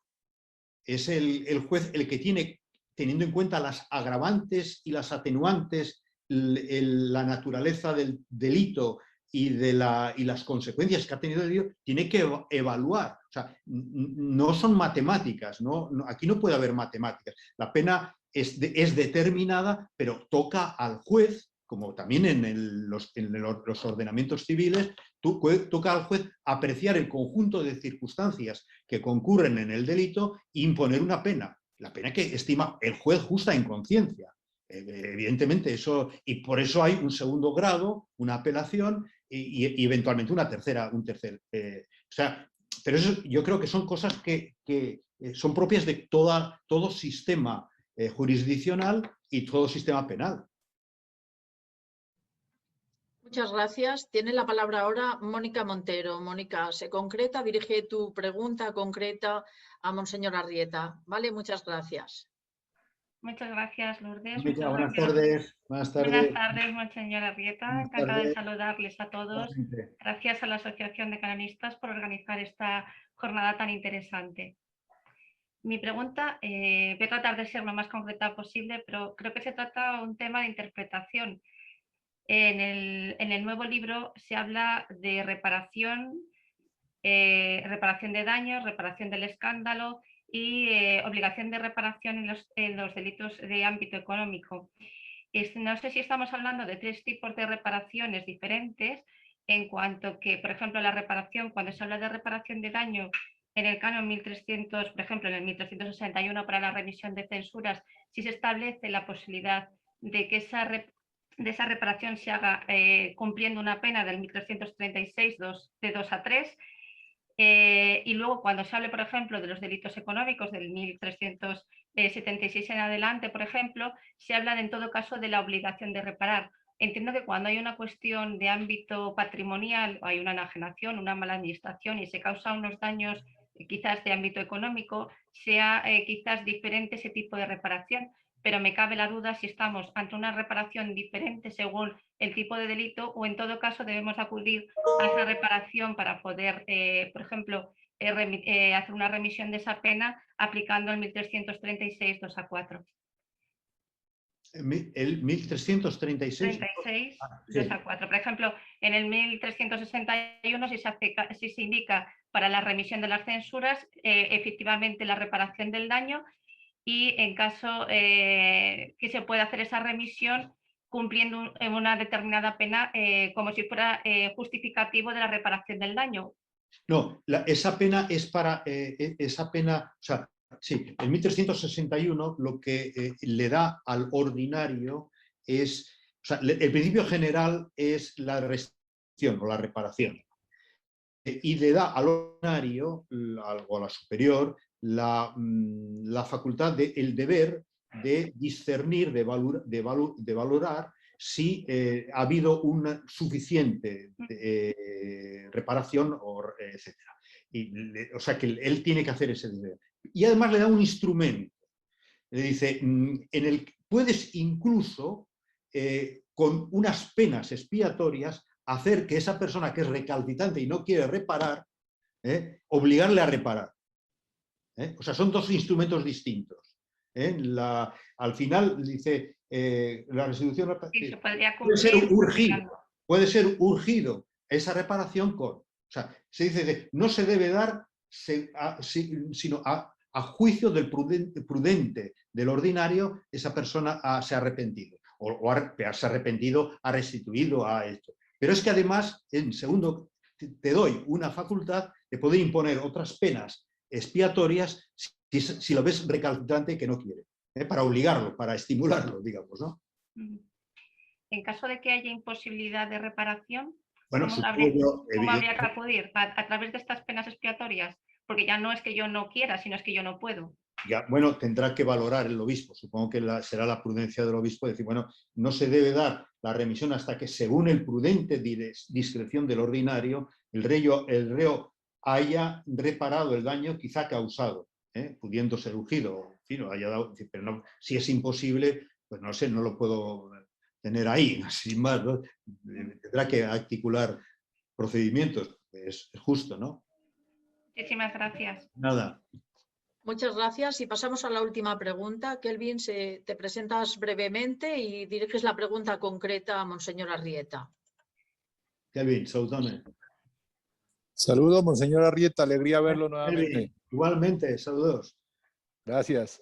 el que tiene, teniendo en cuenta las agravantes y las atenuantes, la naturaleza del delito y las consecuencias que ha tenido el delito, tiene que evaluar. O sea, no son matemáticas, aquí no puede haber matemáticas. La pena es determinada, pero toca al juez, como también en los ordenamientos civiles, toca al juez apreciar el conjunto de circunstancias que concurren en el delito e imponer una pena. La pena que estima el juez justa en conciencia. Evidentemente, eso, y por eso hay un segundo grado, una apelación y eventualmente un tercer. O sea, pero eso yo creo que son cosas que son propias de todo sistema jurisdiccional y todo sistema penal. Muchas gracias. Tiene la palabra ahora Mónica Montero. Mónica, se concreta, dirige tu pregunta concreta a Monseñor Arrieta. Vale, muchas gracias. Muchas gracias, Lourdes. Buenas tardes. Buenas tardes, Monseñor Arrieta. Encantada de saludarles a todos. Igualmente. Gracias a la Asociación de Canonistas por organizar esta jornada tan interesante. Mi pregunta, voy a tratar de ser lo más concreta posible, pero creo que se trata de un tema de interpretación. En el nuevo libro se habla de reparación, reparación de daños, reparación del escándalo y obligación de reparación en los delitos de ámbito económico. No sé si estamos hablando de tres tipos de reparaciones diferentes, en cuanto que, por ejemplo, la reparación, cuando se habla de reparación de daño en el canon 1300, por ejemplo, en el 1361 para la remisión de censuras, si se establece la posibilidad de que esa reparación se haga cumpliendo una pena del 1336 de 2 a 3. Y luego cuando se hable, por ejemplo, de los delitos económicos del 1376 en adelante, por ejemplo, se habla en todo caso de la obligación de reparar. Entiendo que cuando hay una cuestión de ámbito patrimonial o hay una enajenación, una mala administración y se causa unos daños quizás de ámbito económico, sea quizás diferente ese tipo de reparación, pero me cabe la duda si estamos ante una reparación diferente según el tipo de delito o en todo caso debemos acudir a esa reparación para poder, por ejemplo, hacer una remisión de esa pena aplicando el 1336 2 a 4. El 1336 2 a 4. Por ejemplo, en el 1361 si se indica para la remisión de las censuras, efectivamente la reparación del daño, y en caso que se pueda hacer esa remisión cumpliendo una determinada pena como si fuera justificativo de la reparación del daño. No, esa pena es para, o sea, Sí, el 1361 lo que le da al ordinario es, o sea, el principio general es la restitución o la reparación. Y le da al ordinario o a la superior la facultad, el deber de discernir, de valorar si ha habido una suficiente reparación, etc. O sea que él tiene que hacer ese deber. Y además le da un instrumento. Le dice, puedes incluso con unas penas expiatorias hacer que esa persona que es recalcitrante y no quiere reparar, obligarle a reparar. O sea, son dos instrumentos distintos. Al final dice, la restitución puede ser urgido esa reparación con, o sea, se dice no se debe dar sino a juicio del prudente, del ordinario, esa persona se ha arrepentido, o se ha arrepentido, ha restituido a esto. Pero es que además, en segundo, te doy una facultad de poder imponer otras penas expiatorias si lo ves recalcitrante que no quiere, para obligarlo, para estimularlo, digamos, ¿no? En caso de que haya imposibilidad de reparación, bueno, ¿cómo habría que acudir? ¿A través de estas penas expiatorias? Porque ya no es que yo no quiera, sino es que yo no puedo. Ya, bueno, tendrá que valorar el obispo. Supongo que será la prudencia del obispo decir, bueno, no se debe dar la remisión hasta que, según el prudente discreción del ordinario, el reo haya reparado el daño quizá causado, pudiendo ser urgido, en fin, haya dado, pero no, si es imposible, pues no sé, no lo puedo tener ahí, sin más, ¿no? Tendrá que articular procedimientos, es justo, ¿no? Muchísimas gracias. Nada. Muchas gracias y pasamos a la última pregunta. Kelvin, te presentas brevemente y diriges la pregunta concreta a Monseñor Arrieta. Kelvin, saludame. Saludos, Monseñor Arrieta, alegría verlo nuevamente. Kelvin, igualmente, saludos. Gracias.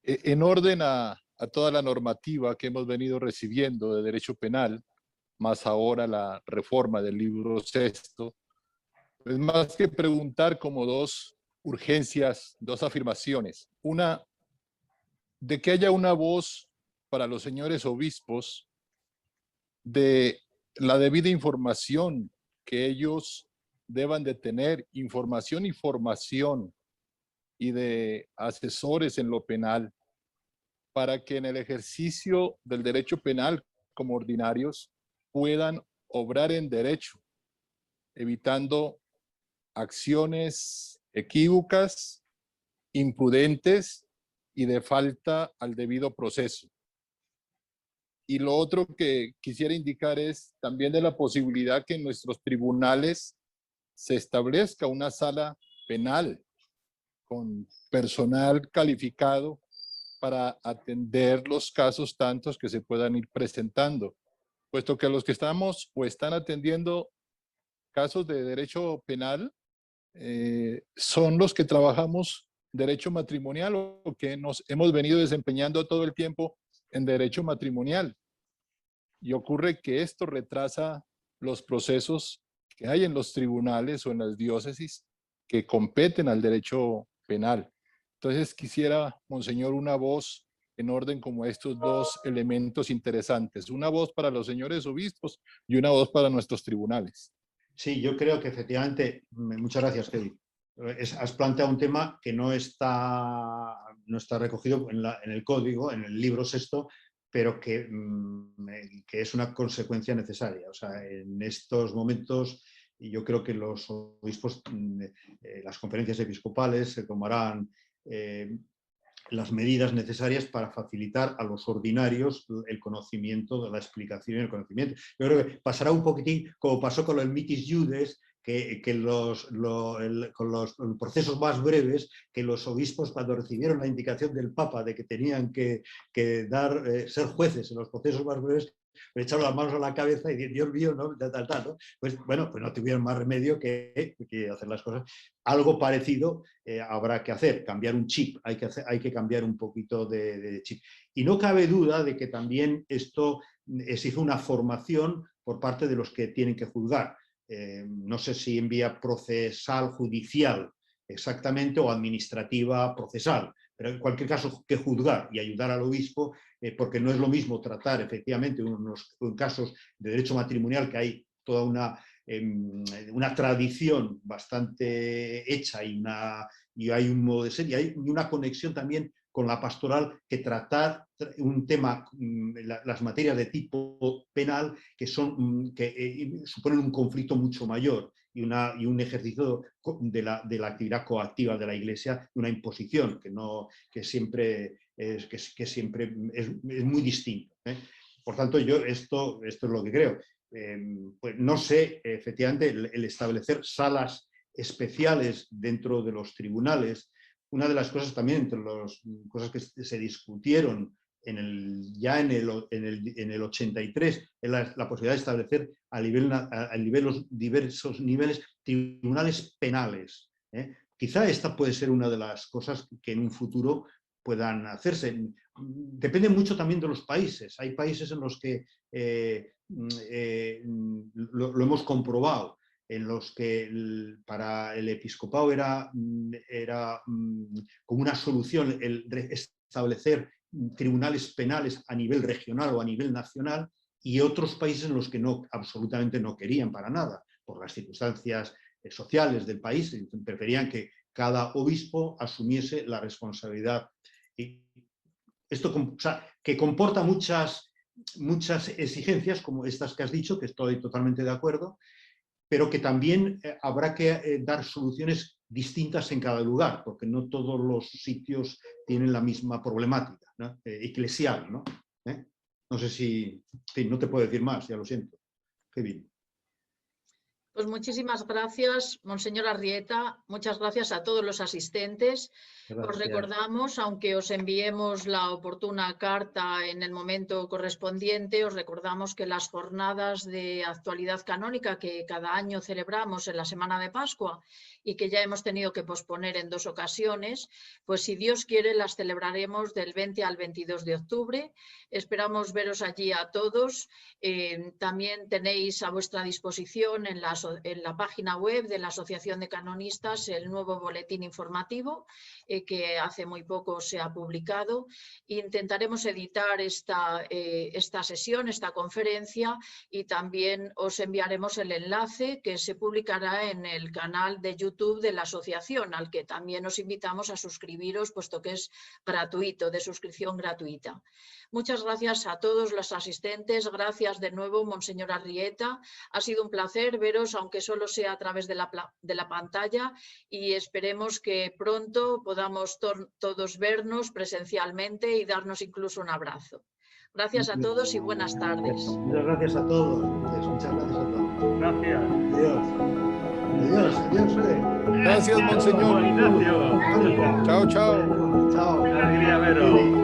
En orden a toda la normativa que hemos venido recibiendo de derecho penal, más ahora la reforma del libro sexto, pues más que preguntar como dos urgencias, dos afirmaciones. Una, de que haya una voz para los señores obispos de la debida información que ellos deban de tener, información y formación, y de asesores en lo penal, para que en el ejercicio del derecho penal como ordinarios puedan obrar en derecho, evitando acciones equívocas, imprudentes y de falta al debido proceso. Y lo otro que quisiera indicar es también de la posibilidad que en nuestros tribunales se establezca una sala penal con personal calificado para atender los casos tantos que se puedan ir presentando, puesto que los que estamos o están atendiendo casos de derecho penal son los que trabajamos derecho matrimonial o que nos hemos venido desempeñando todo el tiempo en derecho matrimonial. Y ocurre que esto retrasa los procesos que hay en los tribunales o en las diócesis que competen al derecho penal. Entonces quisiera, Monseñor, una voz en orden como estos dos elementos interesantes, una voz para los señores obispos y una voz para nuestros tribunales. Sí, yo creo que efectivamente, muchas gracias, Kevin. Has planteado un tema que no está recogido en el código, en el libro sexto, pero que es una consecuencia necesaria. O sea, en estos momentos, yo creo que los obispos, las conferencias episcopales se tomarán las medidas necesarias para facilitar a los ordinarios el conocimiento, de la explicación y el conocimiento. Yo creo que pasará un poquitín como pasó con el Mitis Iudes, que con los procesos más breves, que los obispos, cuando recibieron la indicación del Papa de que tenían que ser jueces en los procesos más breves, me echaron las manos a la cabeza y dije, Dios mío, ¿no? ¿no? Pues bueno, pues no tuvieron más remedio que hacer las cosas. Algo parecido habrá que hacer, cambiar un chip, hay que cambiar un poquito de chip. Y no cabe duda de que también esto exige una formación por parte de los que tienen que juzgar. No sé si en vía procesal, judicial, exactamente o administrativa procesal, pero en cualquier caso que juzgar y ayudar al obispo, porque no es lo mismo tratar efectivamente unos casos de derecho matrimonial que hay toda una tradición bastante hecha y hay un modo de ser y hay una conexión también con la pastoral, que tratar un tema, las materias de tipo penal, que suponen un conflicto mucho mayor y un ejercicio de la actividad coactiva de la Iglesia, una imposición que siempre es muy distinto. Por tanto, yo esto es lo que creo. Pues no sé, efectivamente, el establecer salas especiales dentro de los tribunales. Una de las cosas también, entre las cosas que se discutieron ya en el 83, es la posibilidad de establecer a los diversos niveles tribunales penales. Quizá esta puede ser una de las cosas que en un futuro puedan hacerse. Depende mucho también de los países. Hay países en los que lo hemos comprobado, en los que para el episcopado era como una solución el establecer tribunales penales a nivel regional o a nivel nacional, y otros países en los que absolutamente no querían para nada, por las circunstancias sociales del país, preferían que cada obispo asumiese la responsabilidad. Y esto que comporta muchas exigencias, como estas que has dicho, que estoy totalmente de acuerdo, pero que también habrá que dar soluciones distintas en cada lugar, porque no todos los sitios tienen la misma problemática, ¿no? Eclesial, ¿no? No sé si... En fin, no te puedo decir más, ya lo siento. Qué bien. Pues muchísimas gracias, Monseñor Arrieta. Muchas gracias a todos los asistentes. Gracias. Os recordamos, aunque os enviemos la oportuna carta en el momento correspondiente, os recordamos que las jornadas de actualidad canónica que cada año celebramos en la Semana de Pascua y que ya hemos tenido que posponer en 2 ocasiones, pues si Dios quiere las celebraremos del 20 al 22 de octubre. Esperamos veros allí a todos. También tenéis a vuestra disposición en la página web de la Asociación de Canonistas el nuevo boletín informativo que hace muy poco se ha publicado. Intentaremos editar esta sesión, esta conferencia, y también os enviaremos el enlace que se publicará en el canal de YouTube de la asociación, al que también os invitamos a suscribiros, puesto que es gratuito, de suscripción gratuita. Muchas gracias a todos los asistentes. Gracias de nuevo, Monseñor Arrieta. Ha sido un placer veros, aunque solo sea a través de la pantalla, y esperemos que pronto podamos todos vernos presencialmente y darnos incluso un abrazo. Gracias a todos y buenas tardes. Muchas gracias a todos. Muchas gracias a todos. Gracias. Adiós. Adiós. Gracias, Monseñor. Ignacio. Chao, chao. Chao. Qué alegría veros.